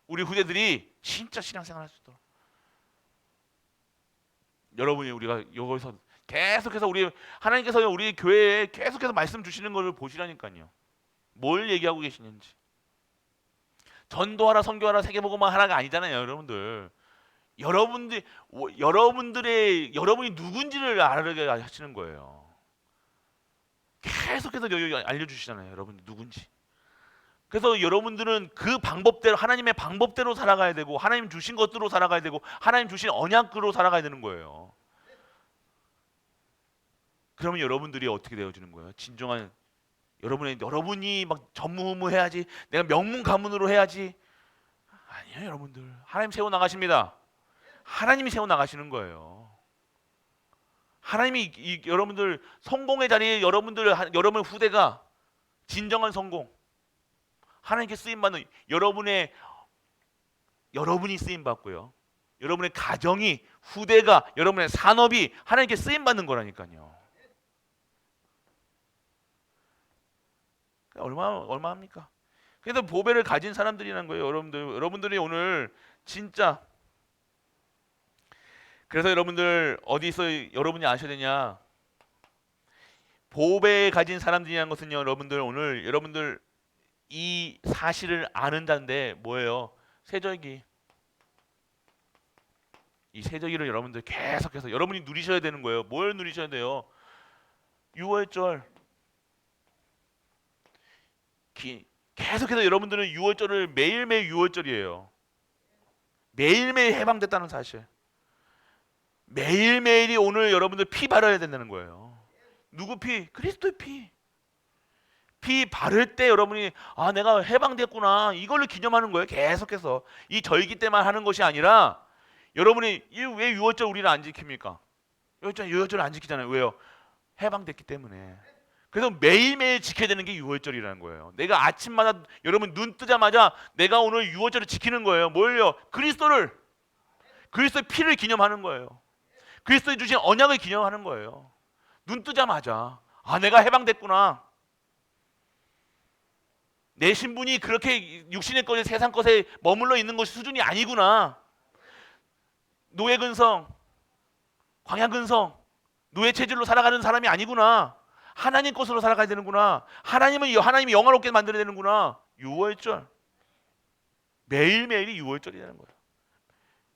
우리 후대들이 진짜 신앙생활 할 수 있도록. 여러분이 우리가 여기서 계속해서 하나님께서 우리 교회에 계속해서 말씀 주시는 것을 보시라니까요. 뭘 얘기하고 계시는지. 전도하라, 선교하라, 세계복음화 하나가 아니잖아요, 여러분들. 여러분이 누군지를 알게 하시는 거예요. 계속해서 알려주시잖아요, 여러분이 누군지. 그래서 여러분들은 그 방법대로, 하나님의 방법대로 살아가야 되고, 하나님 주신 것대로 살아가야 되고, 하나님 주신 언약으로 살아가야 되는 거예요. 그러면 여러분들이 어떻게 되어지는 거예요? 진정한 여러분이 막 전무후무해야지, 내가 명문 가문으로 해야지. 아니에요, 여러분들. 하나님 세워 나가십니다. 하나님이 세워 나가시는 거예요. 하나님이 여러분들 성공의 자리에 여러분 후대가 진정한 성공, 하나님께 쓰임 받는 여러분이 쓰임 받고요. 여러분의 가정이, 후대가, 여러분의 산업이 하나님께 쓰임 받는 거라니까요. 얼마합니까? 그래서 보배를 가진 사람들이라는 거예요, 여러분들이 오늘 진짜. 그래서 여러분들 어디서 여러분이 아셔야 되냐? 보배 가진 사람들이라는 것은요, 여러분들 이 사실을 아는 자인데 뭐예요? 세절기. 이 세절기를 여러분들 계속해서 여러분이 누리셔야 되는 거예요. 뭘 누리셔야 돼요? 6월절. 계속해서 여러분들은 6월절을 매일매일 6월절이에요. 매일매일 해방됐다는 사실. 매일매일이 오늘 여러분들 피 바라야 된다는 거예요. 누구 피? 그리스도의 피. 피 바를 때 여러분이 내가 해방됐구나, 이걸로 기념하는 거예요. 계속해서 이 절기 때만 하는 것이 아니라, 여러분이 왜 6월절 우리는 안 지킵니까? 6월절 안 지키잖아요. 왜요? 해방됐기 때문에. 그래서 매일매일 지켜야 되는 게 6월절이라는 거예요. 내가 아침마다 여러분 눈 뜨자마자 내가 오늘 6월절을 지키는 거예요. 뭘요? 그리스도의 피를 기념하는 거예요. 그리스도에 주신 언약을 기념하는 거예요. 눈 뜨자마자 내가 해방됐구나. 내 신분이 그렇게 육신의 것에, 세상 것에 머물러 있는 것이 수준이 아니구나. 노예 근성, 광야근성 노예 체질로 살아가는 사람이 아니구나. 하나님 것으로 살아가야 되는구나. 하나님이 영화롭게 만들어야 되는구나. 유월절 매일매일이 유월절이라는 거예요.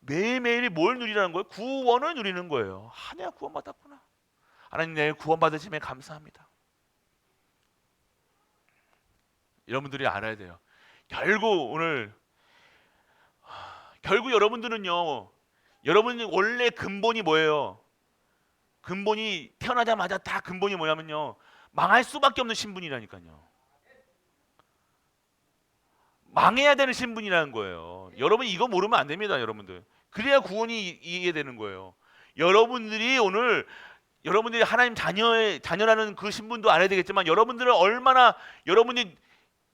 매일매일이 뭘 누리라는 거예요? 구원을 누리는 거예요. 내가 구원받았구나. 하나님 내 구원받으심에 감사합니다. 여러분들이 알아야 돼요. 결국 여러분들은요. 여러분 원래 근본이 뭐예요? 근본이 태어나자마자 다 근본이 뭐냐면요. 망할 수밖에 없는 신분이라니까요. 망해야 되는 신분이라는 거예요. 여러분 이거 모르면 안 됩니다, 여러분들. 그래야 구원이 이해되는 거예요. 여러분들이 하나님 자녀라는 그 신분도 알아야 되겠지만 여러분들은 얼마나 여러분이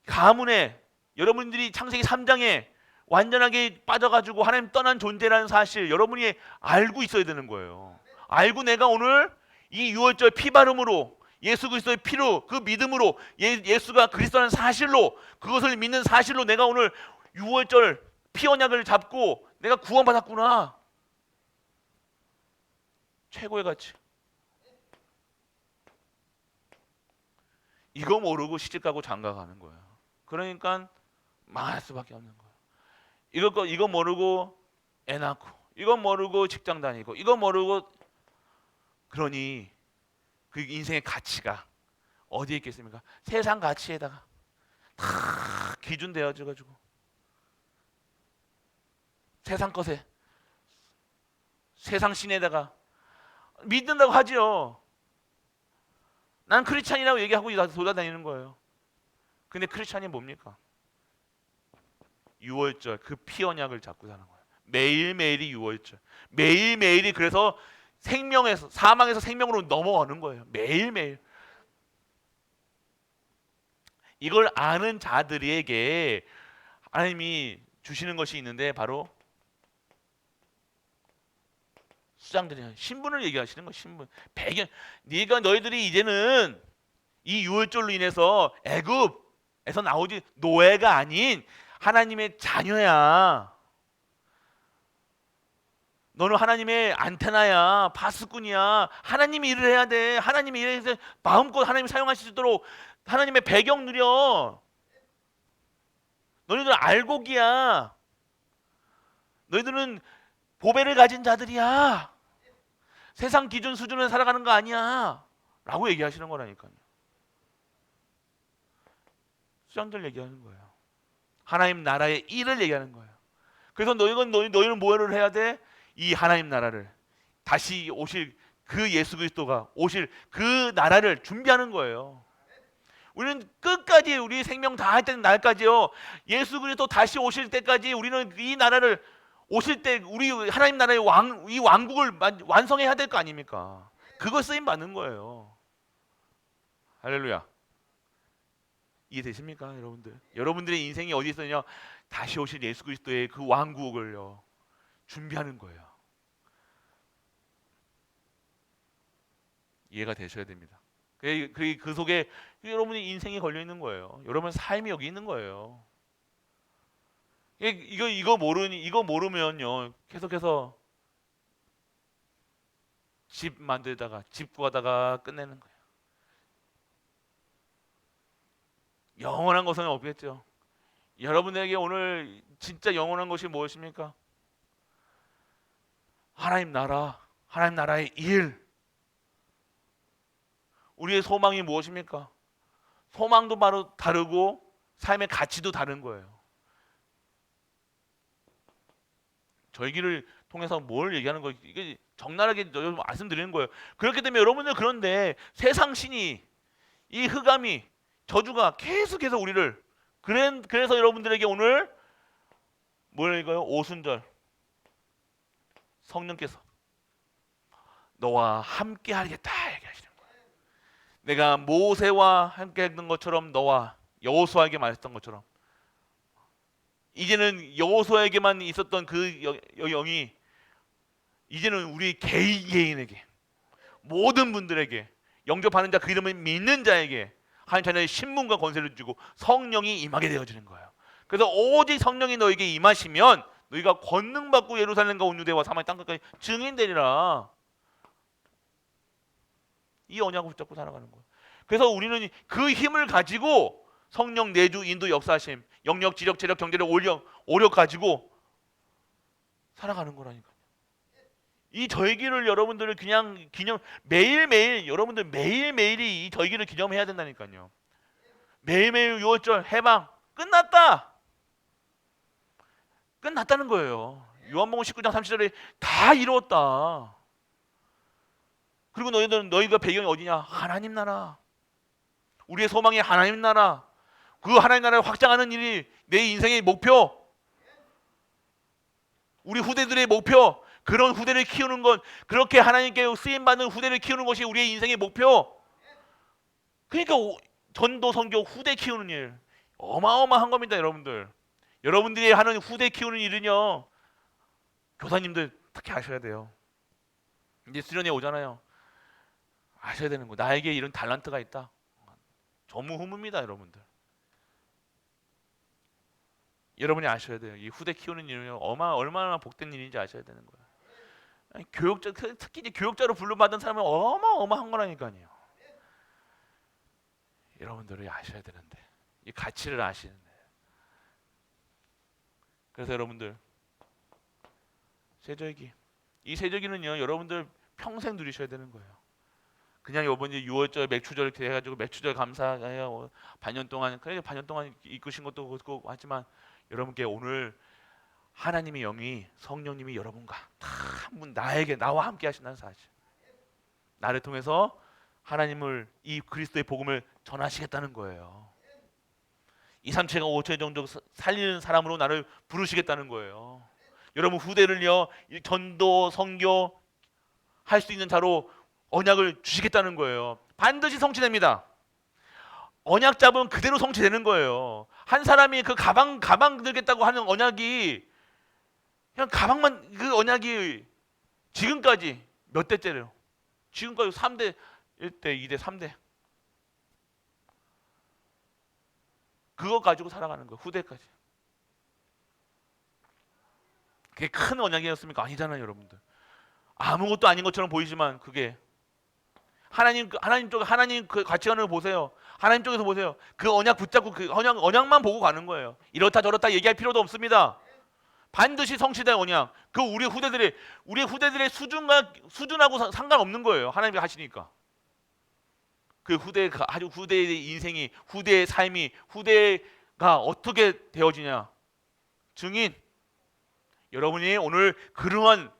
가문에 여러분들이 창세기 3장에 완전하게 빠져가지고 하나님 떠난 존재라는 사실 여러분이 알고 있어야 되는 거예요. 알고 내가 오늘 이 유월절 피바름으로 예수 그리스도의 피로 그 믿음으로 예수가 그리스도라는 사실로 그것을 믿는 사실로 내가 오늘 유월절 피 언약을 잡고 내가 구원받았구나. 최고의 가치. 이거 모르고 시집가고 장가가는 거예요. 그러니까 망할 수밖에 없는 거예요. 이거 모르고 애 낳고 이거 모르고 직장 다니고 이거 모르고 그러니 그 인생의 가치가 어디에 있겠습니까? 세상 가치에다가 다 기준되어져가지고 세상 것에 세상 신에다가 믿는다고 하지요. 난 크리스찬이라고 얘기하고 돌아다니는 거예요. 근데 크리스찬이 뭡니까? 유월절 그 피 언약을 잡고 사는 거예요. 매일매일이 유월절. 매일매일이 그래서 사망에서 생명으로 넘어가는 거예요. 매일매일. 이걸 아는 자들에게 하나님이 주시는 것이 있는데 바로 수장들이 신분을 얘기하시는 거예요. 신분. 배경. 너희들이 이제는 이 유월절로 인해서 애굽에서 나오지 노예가 아닌 하나님의 자녀야. 너는 하나님의 안테나야. 파수꾼이야. 하나님이 일을 해야 돼. 하나님이 일해서 마음껏 하나님 사용하실 수 있도록 하나님의 배경 누려. 너희들은 알곡이야. 너희들은 보배를 가진 자들이야. 세상 기준 수준을 살아가는 거 아니야. 라고 얘기하시는 거라니까요. 수장들 얘기하는 거예요. 하나님 나라의 일을 얘기하는 거예요. 그래서 너희는 뭐를 해야 돼? 이 하나님 나라를 다시 오실 그 예수 그리스도가 오실 그 나라를 준비하는 거예요. 우리는 끝까지 우리 생명 다할 때는 날까지요. 예수 그리스도 다시 오실 때까지 우리는 이 나라를 오실 때 우리 하나님 나라의 이 왕국을 완성해야 될 거 아닙니까? 그거 쓰임 받는 거예요. 할렐루야. 이해되십니까, 여러분들? 여러분들의 인생이 어디 있느냐? 다시 오실 예수 그리스도의 그 왕국을요 준비하는 거예요. 이해가 되셔야 됩니다. 그 속에 여러분의 인생이 걸려 있는 거예요. 여러분의 삶이 여기 있는 거예요. 이거 모르면요 계속해서 집 만들다가 집 구하다가 끝내는 거예요. 영원한 것은 없겠죠. 여러분에게 오늘 진짜 영원한 것이 무엇입니까? 하나님 나라, 하나님 나라의 일. 우리의 소망이 무엇입니까? 소망도 바로 다르고 삶의 가치도 다른 거예요. 저희기를 통해서 뭘 얘기하는 거예요? 이게 적나라하게 말씀드리는 거예요. 그렇기 때문에 여러분들 그런데 세상 신이 이 흑암이 저주가 계속해서 우리를 그래서 여러분들에게 오늘 뭘 읽어요? 오순절 성령께서 너와 함께 하겠다 얘기하시는 거예요. 내가 모세와 함께 했던 것처럼 너와 여호수아에게 말했던 것처럼 이제는 여호수아에게만 있었던 그 영이 이제는 우리 개인에게 모든 분들에게 영접하는 자 그 이름을 믿는 자에게 하나님 자녀의 신분과 권세를 주고 성령이 임하게 되어지는 거예요. 그래서 오직 성령이 너에게 임하시면 너희가 권능받고 예루살렘과 온 유대와 사마리아 땅끝까지 증인되리라. 이 언약을 붙잡고 살아가는 거예요. 그래서 우리는 그 힘을 가지고 성령 내주 인도 역사심, 영역 지력 체력 경제력 오력 가지고 살아가는 거라니까요. 이 절기를 여러분들을 그냥 기념 매일매일 여러분들 매일매일이 이 절기를 기념해야 된다니까요. 매일매일 6월절 해방 끝났다는 거예요. 요한복음 19장 30절에 다 이루었다. 그리고 너희가 배경이 어디냐? 하나님 나라. 우리의 소망이 하나님 나라. 그 하나님 나라를 확장하는 일이 내 인생의 목표. 우리 후대들의 목표. 그런 후대를 키우는 건, 그렇게 하나님께 쓰임받는 후대를 키우는 것이 우리의 인생의 목표. 그러니까 전도 선교 후대 키우는 일 어마어마한 겁니다, 여러분들. 여러분들이 하는 후대 키우는 일은요, 교사님들 특히 아셔야 돼요. 이제 수련회 오잖아요. 아셔야 되는 거. 나에게 이런 달란트가 있다. 전무후무입니다, 여러분들. 여러분이 아셔야 돼요. 이 후대 키우는 일은 얼마나 복된 일인지 아셔야 되는 거예요. 아니, 교육자, 특히 이제 교육자로 분류받은 사람은 어마어마한 거라니까요. 여러분들이 아셔야 되는데, 이 가치를 아시는데. 그래서 여러분들 세절기, 이 세절기는요, 여러분들 평생 누리셔야 되는 거예요. 그냥 이번 이제 6월절 맥추절 이렇게 해가지고 맥추절 감사해요. 반년 동안 이끄신 것도 그렇고 하지만 여러분께 오늘 하나님의 영이 성령님이 여러분과 다 한 분 나와 함께 하신다는 사실. 나를 통해서 하나님을 이 그리스도의 복음을 전하시겠다는 거예요. 2, 3체가 5체 정도 살리는 사람으로 나를 부르시겠다는 거예요. 여러분 후대를요 전도 선교 할 수 있는 자로 언약을 주시겠다는 거예요. 반드시 성취됩니다. 언약 잡으면 그대로 성취되는 거예요. 한 사람이 그 가방 들겠다고 하는 언약이 그냥 가방만, 그 언약이 지금까지 몇 대째래요? 지금까지 3대, 1대, 2대, 3대. 그거 가지고 살아가는 거예요. 후대까지. 그게 큰 언약이었습니까? 아니잖아요, 여러분들. 아무것도 아닌 것처럼 보이지만 그게 하나님 그 가치관을 보세요. 하나님 쪽에서 보세요. 그 언약 붙잡고 그 언약만 보고 가는 거예요. 이렇다 저렇다 얘기할 필요도 없습니다. 반드시 성취된 언약. 그 우리 후대들의 수준하고 상관없는 거예요. 하나님이 하시니까. 그 후대의 인생이, 후대의 삶이, 후대가 어떻게 되어지냐. 증인. 여러분이 오늘 그러한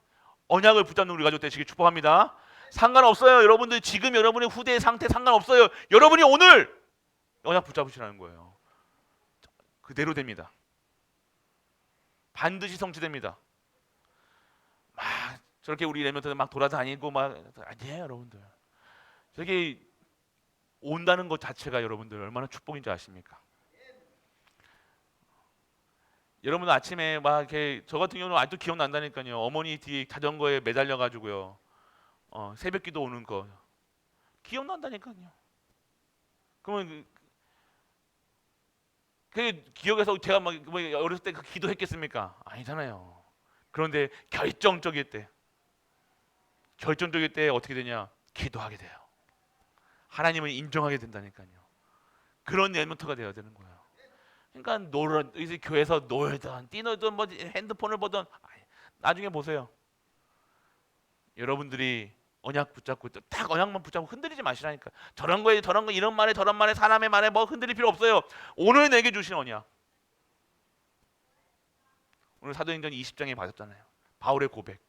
언약을 붙잡는 우리 가족 되시길 축복합니다. 상관없어요. 여러분들 지금 여러분의 후대의 상태 상관없어요. 여러분이 오늘 언약 붙잡으시라는 거예요. 그대로 됩니다. 반드시 성취됩니다. 막 저렇게 우리 레몬트들 막 돌아다니고 막 아니에요, 여러분들. 저렇게 온다는 것 자체가 여러분들 얼마나 축복인지 아십니까? 여러분 아침에 막 이렇게 저 같은 경우는 아직도 기억난다니까요. 어머니 뒤에 자전거에 매달려 가지고요. 새벽기도 오는 거 기억난다니까요. 그러면 그 기억에서 제가 막 어렸을 때 그 기도했겠습니까? 아니잖아요. 그런데 결정적일 때 어떻게 되냐? 기도하게 돼요. 하나님을 인정하게 된다니까요. 그런 엘리먼트가 되어야 되는 거예요. 그러니까 이제 교회에서 놀던 뛰놀던 뭐 핸드폰을 보던 나중에 보세요. 여러분들이 언약 붙잡고 딱 언약만 붙잡고 흔들리지 마시라니까. 저런 거 이런 말에 저런 말에 사람의 말에 뭐 흔들릴 필요 없어요. 오늘 내게 주신 언약. 오늘 사도행전 20장에 받았잖아요. 바울의 고백.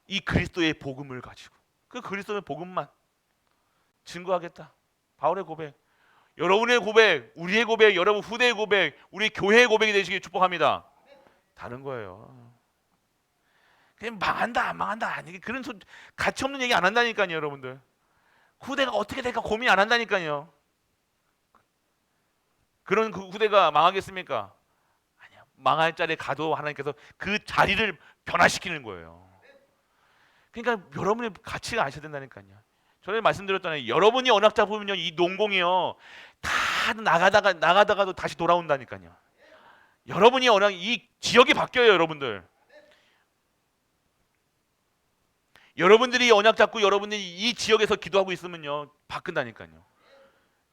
이 그리스도의 복음을 가지고 그 그리스도의 복음만 증거하겠다. 바울의 고백. 여러분의 고백, 우리의 고백, 여러분 후대의 고백, 우리 교회의 고백이 되시길 축복합니다. 다른 거예요. 그냥 망한다 안 망한다 아니 그런 가치 없는 얘기 안 한다니까요, 여러분들. 후대가 어떻게 될까 고민 안 한다니까요. 그런 그 후대가 망하겠습니까? 아니야. 망할 자리에 가도 하나님께서 그 자리를 변화시키는 거예요. 그러니까 여러분의 가치가 아셔야 된다니까요. 전에 말씀드렸잖아요. 여러분이 언약 잡으면요, 이 농공이요 다 나가다가도 다시 돌아온다니까요. 여러분이 이 지역이 바뀌어요, 여러분들. 여러분들이 언약 잡고 여러분들이 이 지역에서 기도하고 있으면요 바꾼다니까요.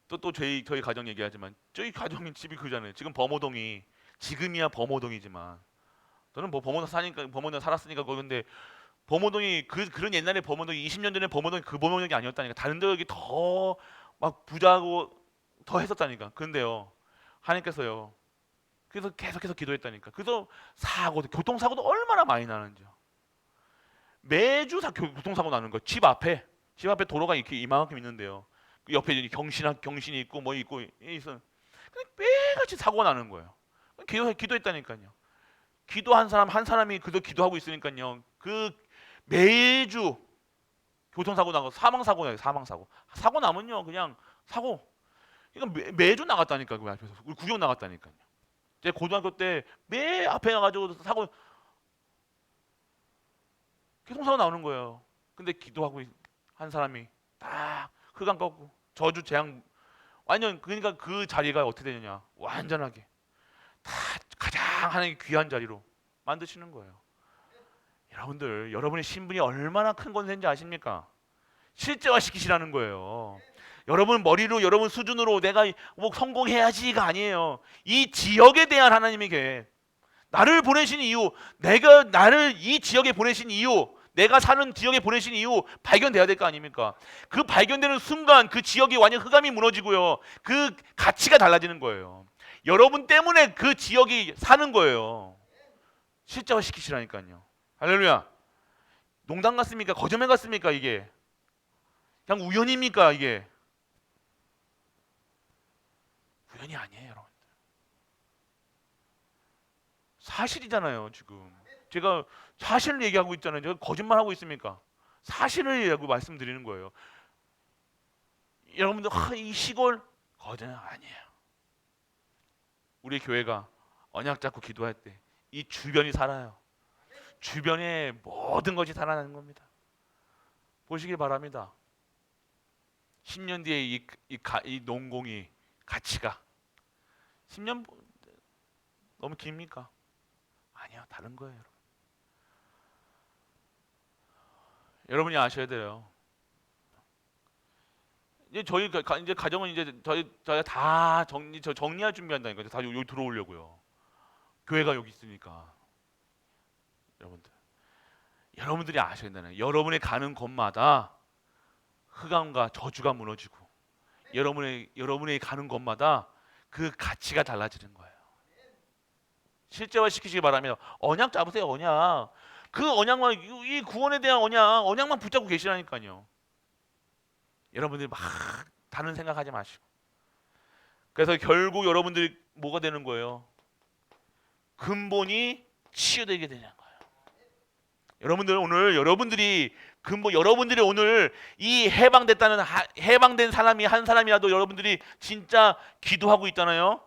또 저희 가정 얘기하지만 저희 가정인 집이 그잖아요. 지금 범호동이 지금이야 범호동이지만 저는 뭐 범호동 사니까 범호동 살았으니까 거긴데 범호동이 그런 옛날에 범호동이 20년 전에 범호동이 그 범호동이 아니었다니까. 다른 지역이 더 막 부자고 더 했었다니까. 그런데요 하나님께서요 그래서 계속해서 기도했다니까. 그래서 교통사고도 얼마나 많이 나는지요. 매주 교통사고 나는 거예요. 집 앞에 도로가 이렇게 이만큼 있는데요. 그 옆에 이제 경신이 있고 뭐 있고 있어. 매일같이 사고가 나는 거예요. 기도했다니까요. 기도한 사람 한 사람이 그저 기도하고 있으니까요. 그 매주 교통사고 나고 사망사고 나요. 사고 나면요 그냥 사고. 그러니까 매주 나갔다니까 그 앞에서 우리 구경 나갔다니까요. 제 고등학교 때 매 앞에 나가지고 사고 교통사고 나오는 거예요. 근데 기도하고 한 사람이 딱 흑암 꺾고 저주 재앙 완전 그러니까 그 자리가 어떻게 되느냐 완전하게 다 가장 하나님 귀한 자리로 만드시는 거예요. 여러분들 여러분의 신분이 얼마나 큰 권세인지 아십니까? 실제화시키시라는 거예요. 여러분 머리로 여러분 수준으로 내가 뭐 성공해야지가 아니에요. 이 지역에 대한 하나님의 계획 나를 보내신 이유 내가 나를 이 지역에 보내신 이유 내가 사는 지역에 보내신 이유 발견돼야 될 거 아닙니까? 그 발견되는 순간 그 지역이 완전 흑암이 무너지고요. 그 가치가 달라지는 거예요. 여러분 때문에 그 지역이 사는 거예요. 실제화 시키시라니까요. 할렐루야. 농담 같습니까? 거짓말 같습니까? 이게 그냥 우연입니까? 이게 우연이 아니에요, 여러분. 사실이잖아요, 지금. 제가 사실을 얘기하고 있잖아요. 제가 거짓말하고 있습니까? 사실을 얘기하고 말씀드리는 거예요. 여러분들 이 시골 거짓말 아니에요. 우리 교회가 언약 잡고 기도할 때 이 주변이 살아요. 주변에 모든 것이 살아나는 겁니다. 보시길 바랍니다. 10년 뒤에 이 농공이 가치가 10년 너무 깁니까? 아니요, 다른 거예요, 여러분. 여러분이 아셔야 돼요. 이제 이제 가정은 이제 저희 다 정리할 준비한다니까요. 다 여기 들어오려고요. 교회가 여기 있으니까 여러분들이 아셔야 되는 여러분의 가는 곳마다 흑암과 저주가 무너지고 여러분의 가는 곳마다 그 가치가 달라지는 거예요. 실제화 시키시기 바랍니다. 언약 잡으세요, 언약. 그 언약만 이 구원에 대한 언약만 붙잡고 계시라니까요. 여러분들이 막 다른 생각하지 마시고. 그래서 결국 여러분들이 뭐가 되는 거예요? 근본이 치유되게 되는 거예요. 여러분들 오늘 여러분들이 오늘 이 해방된 사람이 한 사람이라도 여러분들이 진짜 기도하고 있잖아요.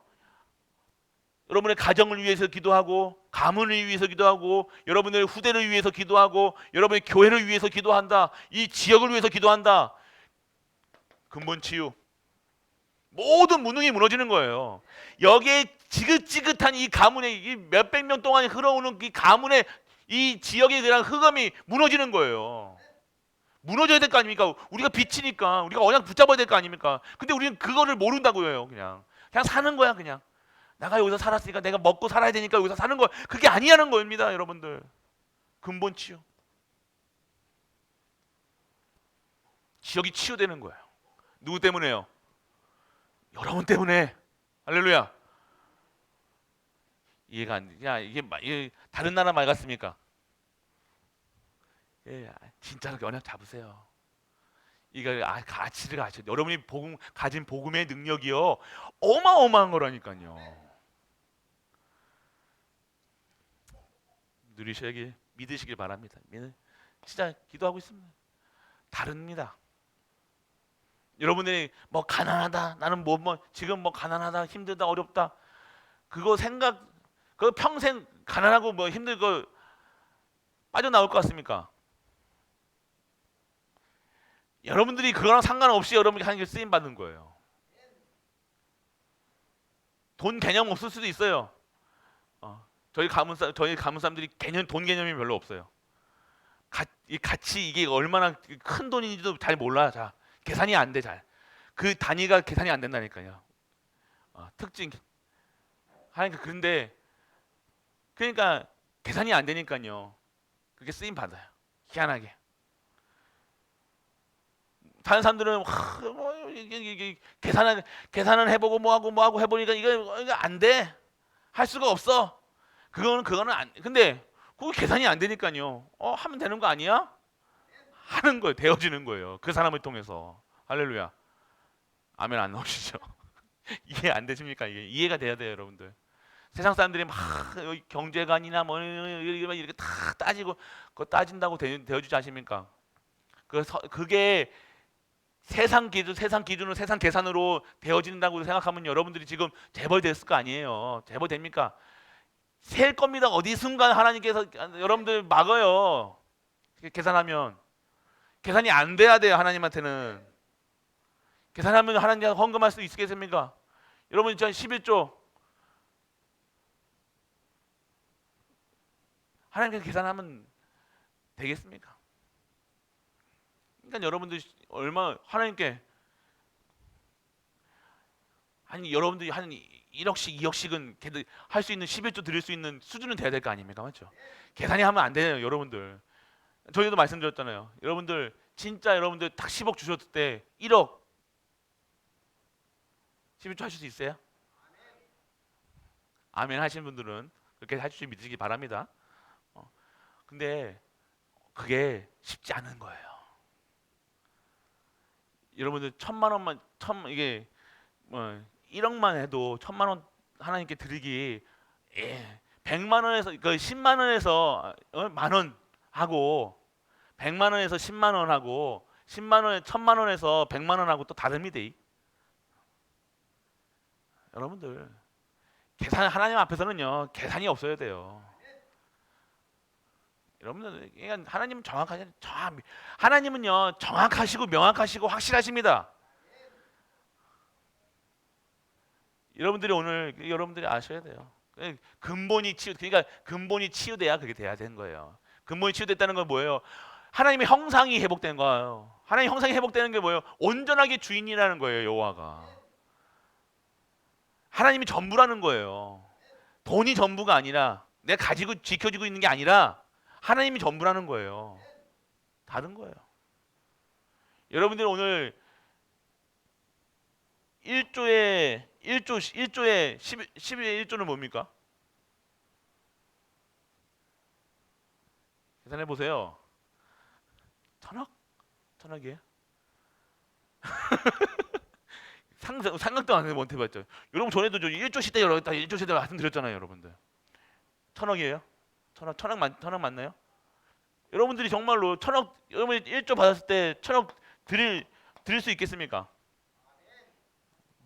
여러분의 가정을 위해서 기도하고 가문을 위해서 기도하고 여러분의 후대를 위해서 기도하고 여러분의 교회를 위해서 기도한다. 이 지역을 위해서 기도한다. 근본 치유. 모든 무능이 무너지는 거예요. 여기에 지긋지긋한 이 가문에 이 몇백 명 동안 흘러오는 이 가문의 이 지역에 대한 흑암이 무너지는 거예요. 무너져야 될 거 아닙니까? 우리가 빛이니까 우리가 언약 붙잡아야 될 거 아닙니까? 근데 우리는 그거를 모른다고요. 그냥 사는 거야. 그냥 내가 여기서 살았으니까 내가 먹고 살아야 되니까 여기서 사는 거야. 그게 아니라는 겁니다, 여러분들. 근본 치유. 지역이 치유되는 거예요. 누구 때문에요? 여러분 때문에. 할렐루야. 이해가 안 돼. 야, 이게 다른 나라 말 같습니까? 예, 진짜로 언약 잡으세요. 이거 가치를 아셔야 돼요. 여러분이 가진 복음의 능력이요. 어마어마한 거라니까요. 누리셔야길 믿으시길 바랍니다. 진짜 기도하고 있습니다. 다릅니다. 여러분들이 뭐 가난하다, 나는 지금 뭐 가난하다, 힘들다, 어렵다, 그거 평생 가난하고 뭐 힘들고 빠져나올 것 같습니까? 여러분들이 그거랑 상관없이 여러분이 하는 게 쓰임 받는 거예요. 돈 개념 없을 수도 있어요. 저희 가문 사람들이 돈 개념이 별로 없어요. 이 가치 이게 얼마나 큰 돈인지도 잘 몰라. 자, 계산이 안 돼, 잘. 그 단위가 계산이 안 된다니까요. 특징. 하니까 그런데 그러니까 계산이 안 되니까요. 그게 쓰임 받아요. 희한하게. 다른 사람들은 뭐 이게 계산은 해보고 뭐하고 해보니까 이거 안 돼. 할 수가 없어. 그거는 안. 근데 그거 계산이 안 되니까요. 하면 되는 거 아니야? 하는 거예요. 되어지는 거예요. 그 사람을 통해서. 할렐루야. 아멘 안 나오시죠? 이해 안 되십니까? 이게 이해가 돼야 돼요, 여러분들. 세상 사람들이 막 경제관이나 뭐 이렇게 다 따지고 그거 따진다고 되어주지 않습니까? 그게 세상 기준으로 세상 계산으로 되어진다고 생각하면 여러분들이 지금 재벌 됐을 거 아니에요. 재벌 됩니까? 셀 겁니다. 어디 순간 하나님께서 여러분들 막어요. 계산하면 계산이 안 돼야 돼요. 하나님한테는 계산하면 하나님 헌금할 수 있겠습니까? 여러분 저 11조 하나님께서 계산하면 되겠습니까? 그러니까 여러분들 얼마 하나님께 아니 여러분들이 한 1억씩 2억씩은 할 수 있는 11조 드릴 수 있는 수준은 돼야 될 거 아닙니까? 맞죠? 계산이 하면 안 돼요, 여러분들. 저희도 말씀드렸잖아요. 여러분들 진짜 여러분들 딱 10억 주셨을 때 1억 11조 하실 수 있어요? 아멘 하시는 분들은 그렇게 하실 수 믿으시기 바랍니다. 근데 그게 쉽지 않은 거예요. 여러분들 1,000만 원만 이게 뭐 1억만 해도 1,000만 원 하나님께 드리기 100만 원에서 그 10만 원에서 만 원 하고 100만 원에서 10만 원 하고 10만 원에 1,000만 원에서 100만 원 하고 또 다릅니다. 여러분들 계산 하나님 앞에서는요 계산이 없어야 돼요. 여러분들 그러니까 하나님은 하나님은요 정확하시고 명확하시고 확실하십니다. 여러분들이 오늘 여러분들이 아셔야 돼요. 그러니까 근본이 치유돼야 그게 돼야 되는 거예요. 근본이 치유됐다는 건 뭐예요? 하나님의 형상이 회복된 거예요. 하나님 형상이 회복되는 게 뭐예요? 온전하게 주인이라는 거예요, 여호와가. 하나님이 전부라는 거예요. 돈이 전부가 아니라 내가 가지고 지켜지고 있는 게 아니라 하나님이 전부라는 거예요. 다른 거예요. 여러분들 오늘 1조의 11의 1조는 뭡니까? 계산해 보세요. 천억? 천억이에요? 상상도 안 해요. 못 해봤죠. 여러분 전에도 저 1조 시대 여러 1조 시대 말씀드렸잖아요, 여러분들. 천억이에요? 천억 맞나요? 여러분들이 정말로 여러분이 1조 받았을 때 천억 드릴 수 있겠습니까?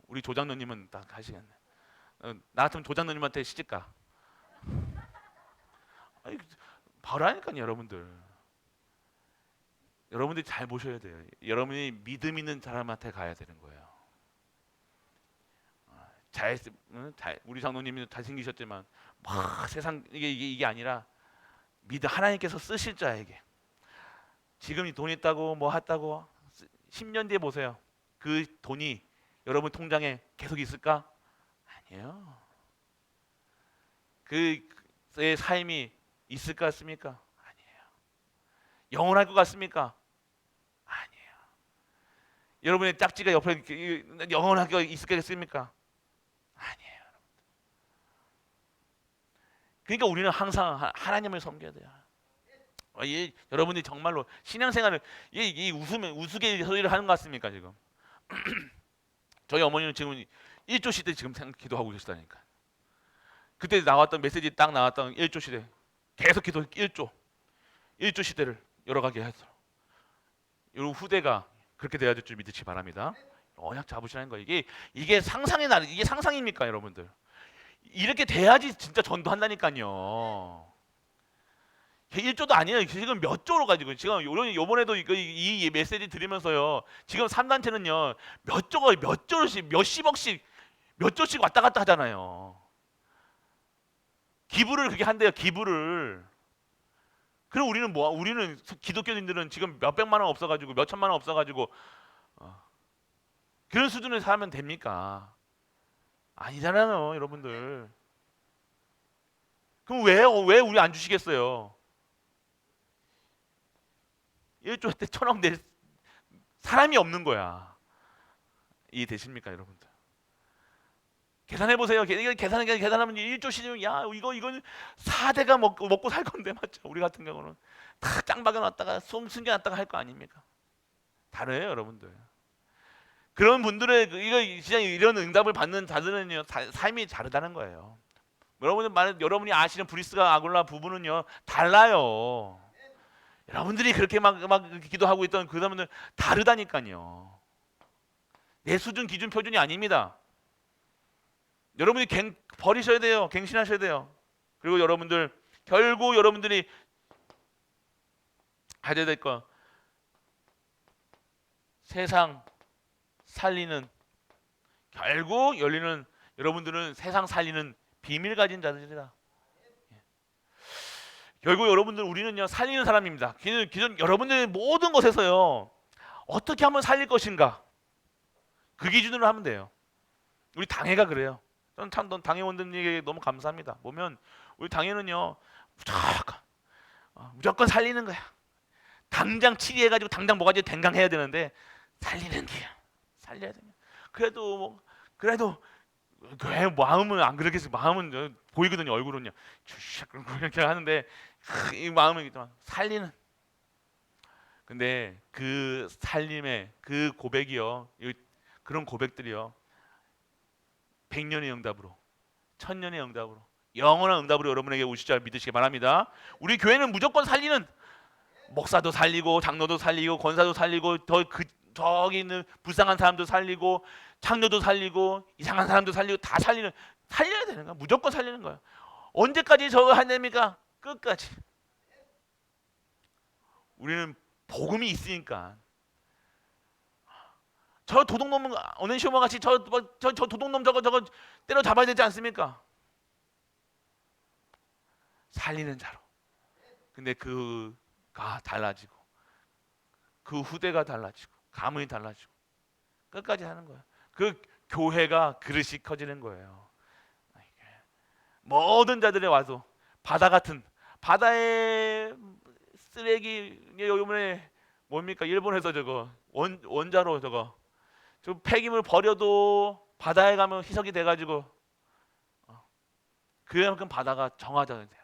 우리 조장로님은 딱 하시겠네. 나 같으면 조장로님한테 시집가. 아니, 바로 하니까요, 여러분들. 여러분들이 잘 보셔야 돼요. 여러분이 믿음 있는 사람한테 가야 되는 거예요. 우리 장로님이 잘생기셨지만 막 세상 이게 아니라 하나님께서 쓰실 자에게 지금 이 돈 있다고 뭐 했다고 10년 뒤에 보세요. 그 돈이 여러분 통장에 계속 있을까? 아니에요. 그의 삶이 있을 것 같습니까? 아니에요. 영원할 것 같습니까? 아니에요. 여러분의 짝지가 옆에 영원하게 있을 것 같습니까? 아니에요. 그러니까 우리는 항상 하나님을 섬겨야 돼요. 여러분이 정말로 신앙생활을 우스갯소리를 하는 것 같습니까 지금? 저희 어머니는 지금 1조 시대 지금 기도하고 계시다니까. 그때 나왔던 메시지 딱 나왔던 1조 시대 계속 기도 1조 시대를 열어가게 해서 여러분 후대가 그렇게 돼야 될 줄 믿으시기 바랍니다. 언약 잡으시라는 거예요. 이게 상상의 날 이게 상상입니까 여러분들? 이렇게 돼야지 진짜 전도한다니까요. 1조도 아니에요. 지금 몇 조로 가지고 지금 요번에도 이 메시지 들으면서요. 지금 3단체는요. 몇 조씩 몇십억씩 몇 조씩 왔다 갔다 하잖아요. 기부를 그렇게 한대요. 기부를. 그럼 우리는 뭐 우리는 기독교인들은 지금 몇 백만 원 없어가지고 몇 천만 원 없어가지고 어, 그런 수준에 살면 됩니까? 아니잖아요, 여러분들. 그럼 왜 우리 안 주시겠어요? 1조 때 천억 낼 사람이 없는 거야. 이해되십니까, 여러분들? 계산해 보세요. 이거 계산하면 1조 시중 야 이건 4대가 먹고 살 건데 맞죠? 우리 같은 경우는 다 짱박아 놨다가 숨겨 놨다가 할 거 아닙니까? 다르요, 여러분들. 그런 분들의 이거 진짜 이런 응답을 받는 자들은요 삶이 다르다는 거예요. 여러분이 아시는 브리스가 아굴라 부부는요 달라요. 여러분들이 그렇게 막 기도하고 있던 그 사람들 다르다니까요. 내 수준 기준 표준이 아닙니다. 여러분이 버리셔야 돼요. 갱신하셔야 돼요. 그리고 여러분들 결국 여러분들이 해야 될 거 세상 살리는 결국 열리는 여러분들은 세상 살리는 비밀 가진 자들이다. 결국 여러분들 우리는요 살리는 사람입니다. 기존 여러분들의 모든 것에서요 어떻게 하면 살릴 것인가 그 기준으로 하면 돼요. 우리 당회가 그래요. 저는 참 당회원들에게 너무 감사합니다. 보면 우리 당회는요 무조건 살리는 거야. 당장 치리해가지고 당장 뭐가지 댕강해야 되는데 살리는 게야. 살려야 돼. 그래도 왜 마음은 안 그렇겠어. 마음은 보이거든요. 얼굴은요. 이렇게 하는데 이 마음은 살리는. 근데 그 살림의 그 고백이요. 그런 고백들이요. 100년의 응답으로, 1000년의 응답으로, 영원한 응답으로 여러분에게 오실 줄 믿으시기 바랍니다. 우리 교회는 무조건 살리는 목사도 살리고 장로도 살리고 권사도 살리고 저기 있는 불쌍한 사람도 살리고 창녀도 살리고 이상한 사람도 살리고 다 살려야 되는 거야. 무조건 살리는 거야. 언제까지 저거 하냅니까? 끝까지. 우리는 복음이 있으니까. 저 도둑놈 어넨시오머 같이 저 도둑놈 저거 때려 잡아야 되지 않습니까? 살리는 자로. 근데 그가 달라지고 그 후대가 달라지고 가문이 달라지고 끝까지 하는 거야. 그 교회가 그릇이 커지는 거예요. 모든 자들이 와서 바다의 쓰레기 요번에 뭡니까 일본에서 저거 원자로 저 폐기물 버려도 바다에 가면 희석이 돼가지고 그만큼 바다가 정화자가 돼요.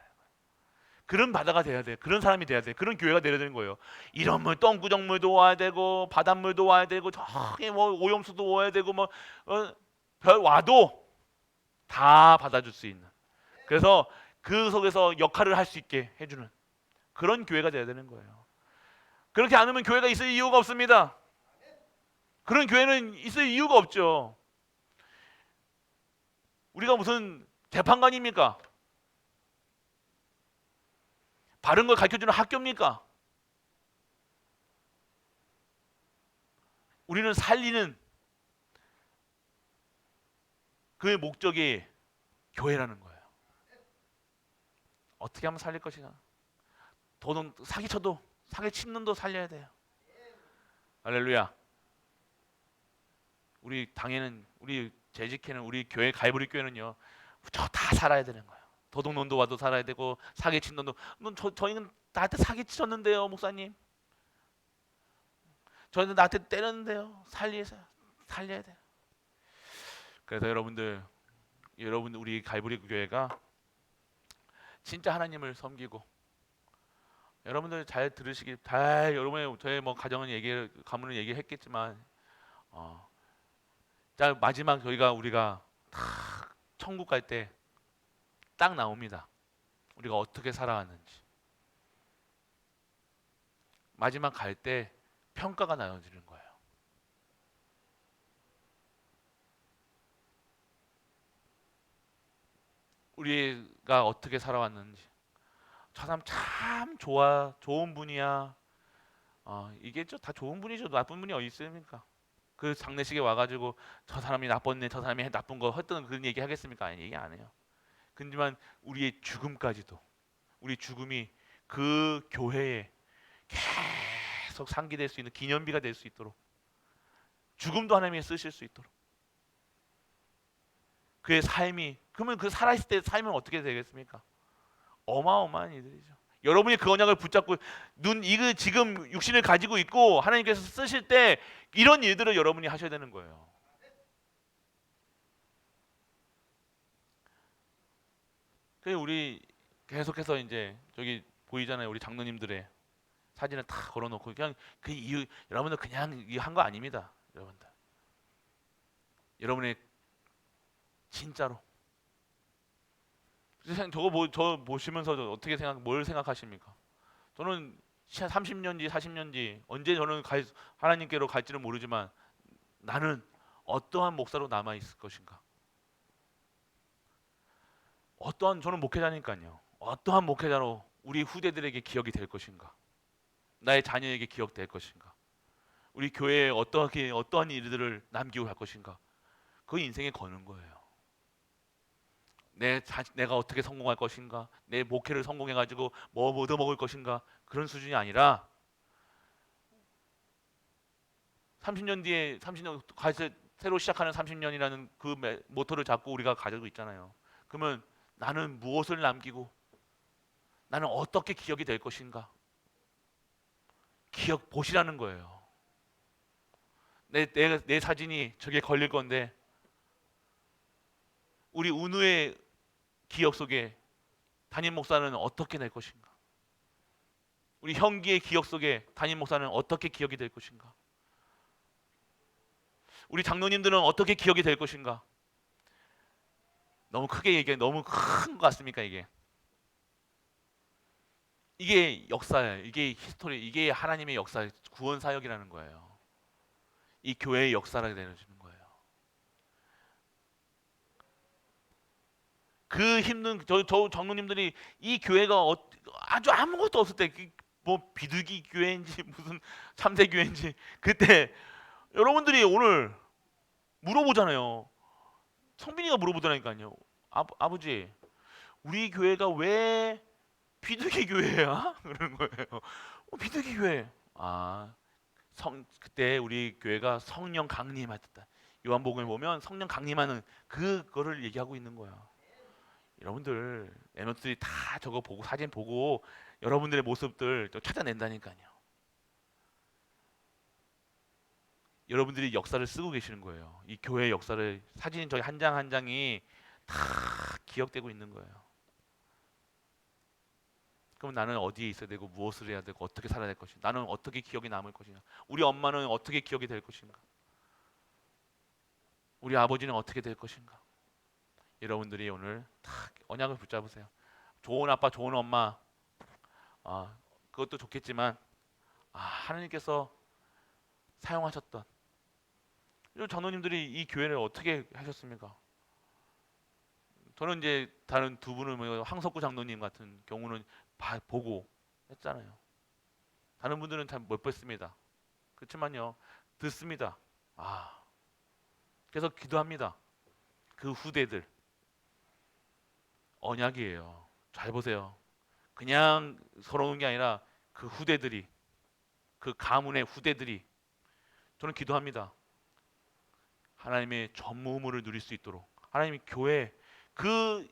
그런 바다가 돼야 돼. 그런 사람이 돼야 돼. 그런 교회가 돼야 되는 거예요. 이런 똥구정물도 와야 되고 바닷물도 와야 되고 저기 오염수도 와야 되고 별 와도 다 받아줄 수 있는. 그래서 그 속에서 역할을 할 수 있게 해주는 그런 교회가 돼야 되는 거예요. 그렇게 안 하면 교회가 있을 이유가 없습니다. 그런 교회는 있을 이유가 없죠. 우리가 무슨 재판관입니까? 바른 걸 가르쳐주는 학교입니까? 우리는 살리는 그의 목적이 교회라는 거예요. 어떻게 하면 살릴 것이냐? 사기치는 놈도 살려야 돼요. 할렐루야. 우리 당에는 우리 재직회는 우리 교회 갈보리 교회는요. 저 다 살아야 되는 거예요. 도둑놈도 와도 살아야 되고 사기친 놈도 저희는 나한테 사기치셨는데요, 목사님. 저희는 나한테 때렸는데요. 살려야 돼요. 그래서 여러분들 우리 갈보리 교회가 진짜 하나님을 섬기고 여러분들 잘 들으시기 여러분의 저의 가정은 가문은 얘기했겠지만 자 마지막 우리가 다 천국 갈 때 딱 나옵니다. 우리가 어떻게 살아왔는지 마지막 갈 때 평가가 나눠지는 거예요. 우리가 어떻게 살아왔는지 저 사람 참 좋은 분이야. 이게 다 좋은 분이죠. 나쁜 분이 어디 있습니까? 그 장례식에 와가지고 저 사람이 나빴네, 저 사람이 나쁜 거 했던 그런 얘기 하겠습니까? 아니 얘기 안 해요. 근데만 우리의 죽음까지도 우리 죽음이 그 교회에 계속 상기될 수 있는 기념비가 될 수 있도록, 죽음도 하나님이 쓰실 수 있도록, 그의 삶이, 그러면 그 살아있을 때 삶은 어떻게 되겠습니까? 어마어마한 일들이죠. 여러분이 그 언약을 붙잡고 이거 지금 육신을 가지고 있고 하나님께서 쓰실 때 이런 일들을 여러분이 하셔야 되는 거예요. 그래서 우리 계속해서 이제 저기 보이잖아요. 우리 장로님들의 사진을 다 걸어놓고 그냥 그 이유, 여러분들 그냥 한 거 아닙니다. 여러분들, 여러분의 진짜로 저 보시면서 어떻게 뭘 생각하십니까? 저는 30년 뒤, 40년 뒤 언제 저는 하나님께로 갈지는 모르지만 나는 어떠한 목사로 남아 있을 것인가? 저는 목회자니까요. 어떠한 목회자로 우리 후대들에게 기억이 될 것인가? 나의 자녀에게 기억될 것인가? 우리 교회에 어떠한 일들을 남기고 갈 것인가? 그 인생에 거는 거예요. 내가 어떻게 성공할 것인가? 내 목회를 성공해가지고 뭐 얻어먹을 것인가? 그런 수준이 아니라 30년 뒤에 30년 새로 시작하는 30년이라는 그 모토를 잡고 우리가 가지고 있잖아요. 그러면 나는 무엇을 남기고 나는 어떻게 기억이 될 것인가? 기억 보시라는 거예요. 내 사진이 저게 걸릴 건데 우리 운우의 기억 속에 담임 목사는 어떻게 될 것인가? 우리 형기의 기억 속에 담임 목사는 어떻게 기억이 될 것인가? 우리 장로님들은 어떻게 기억이 될 것인가? 너무 크게 얘기해, 너무 큰 것 같습니까 이게? 이게 역사예요. 이게 히스토리, 이게 하나님의 역사, 구원 사역이라는 거예요. 이 교회의 역사라고 내려주는 거예요. 그 힘든 저 장로님들이 이 교회가 아주 아무것도 없을 때 뭐 비둘기 교회인지 무슨 참새 교회인지 그때 여러분들이 오늘 물어보잖아요. 성빈이가 물어보더라니까요. 아버지, 우리 교회가 왜 비둘기 교회야? 그러는 거예요. 비둘기 교회. 그때 우리 교회가 성령 강림하셨다. 요한복음에 보면 성령 강림하는 그거를 얘기하고 있는 거야. 여러분들 애너들이 다 저거 보고 사진 보고 여러분들의 모습들 찾아낸다니까요. 여러분들이 역사를 쓰고 계시는 거예요. 이 교회의 역사를 사진 저기 한 장 한 장이 다 기억되고 있는 거예요. 그럼 나는 어디에 있어야 되고 무엇을 해야 되고 어떻게 살아야 될 것인가? 나는 어떻게 기억이 남을 것인가? 우리 엄마는 어떻게 기억이 될 것인가? 우리 아버지는 어떻게 될 것인가? 여러분들이 오늘 딱 언약을 붙잡으세요. 좋은 아빠, 좋은 엄마, 그것도 좋겠지만 하나님께서 사용하셨던 이 장로님들이 이 교회를 어떻게 하셨습니까? 저는 이제 다른 두 분은 황석구 장로님 같은 경우는 보고 했잖아요. 다른 분들은 잘 못 뵀습니다. 그렇지만요, 듣습니다. 그래서 기도합니다. 그 후대들 언약이에요. 잘 보세요. 그냥 서러운 게 아니라 그 후대들이, 그 가문의 후대들이, 저는 기도합니다. 하나님의 전무후무를 누릴 수 있도록 하나님이 교회 그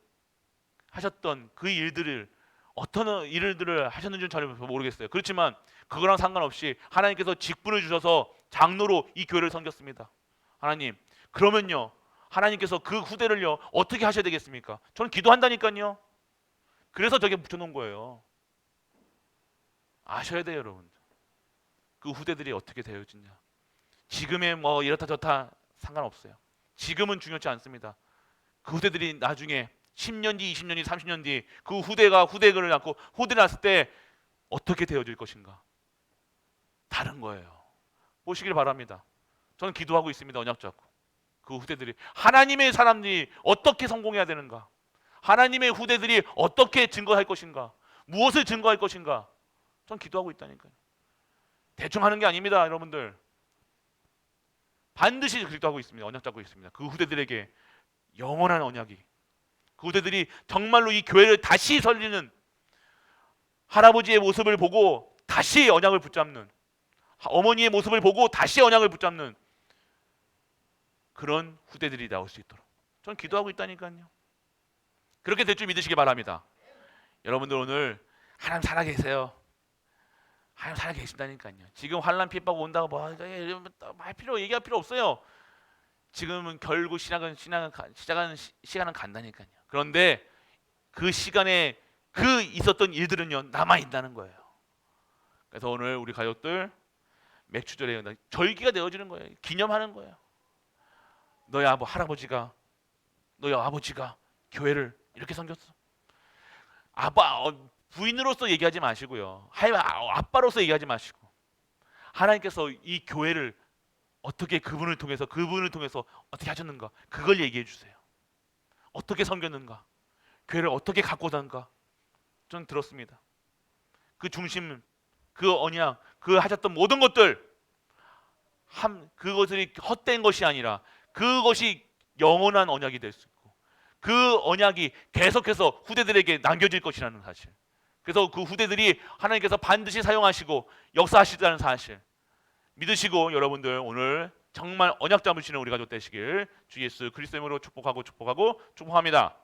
하셨던 그 일들을 어떤 일들을 하셨는지는 잘 모르겠어요. 그렇지만 그거랑 상관없이 하나님께서 직분을 주셔서 장로로 이 교회를 섬겼습니다. 하나님, 그러면요 하나님께서 그 후대를요 어떻게 하셔야 되겠습니까? 저는 기도한다니까요. 그래서 저게 붙여놓은 거예요. 아셔야 돼요, 여러분. 그 후대들이 어떻게 되어지냐. 지금의 뭐 이렇다 저렇다 상관없어요. 지금은 중요치 않습니다. 그 후대들이 나중에 10년 뒤, 20년 뒤, 30년 뒤 그 후대를 낳고 후대를 낳았을 때 어떻게 되어질 것인가. 다른 거예요. 보시길 바랍니다. 저는 기도하고 있습니다. 언약 잡고. 그 후대들이, 하나님의 사람들이 어떻게 성공해야 되는가, 하나님의 후대들이 어떻게 증거할 것인가, 무엇을 증거할 것인가, 전 기도하고 있다니까요. 대충 하는 게 아닙니다, 여러분들. 반드시 기도하고 있습니다. 언약 잡고 있습니다. 그 후대들에게 영원한 언약이, 그 후대들이 정말로 이 교회를 다시 살리는 할아버지의 모습을 보고 다시 언약을 붙잡는, 어머니의 모습을 보고 다시 언약을 붙잡는 그런 후대들이 나올 수 있도록 전 기도하고 있다니까요. 그렇게 될 줄 믿으시기 바랍니다. 여러분들 오늘 하나님 살아 계세요. 하나님 살아 계신다니까요. 지금 환난 핍박 온다고 할 필요, 얘기할 필요 없어요. 지금은 결국 시작하는 시간은 간다니까요. 그런데 그 시간에 그 있었던 일들은요 남아 있다는 거예요. 그래서 오늘 우리 가족들 맥주절에 절기가 되어지는 거예요. 기념하는 거예요. 너희 할아버지가, 너희 아버지가 교회를 이렇게 섬겼어. 부인으로서 얘기하지 마시고요. 아빠로서 얘기하지 마시고 하나님께서 이 교회를 어떻게 그분을 통해서 어떻게 하셨는가 그걸 얘기해 주세요. 어떻게 섬겼는가, 교회를 어떻게 갖고 다는가 전 들었습니다. 그 중심, 그 언약, 그 하셨던 모든 것들 그것들이 헛된 것이 아니라 그것이 영원한 언약이 될 수 있고 그 언약이 계속해서 후대들에게 남겨질 것이라는 사실. 그래서 그 후대들이 하나님께서 반드시 사용하시고 역사하시다는 사실 믿으시고 여러분들 오늘 정말 언약 잡으시는 우리 가족 되시길 주 예수 그리스도 이름으로 축복합니다.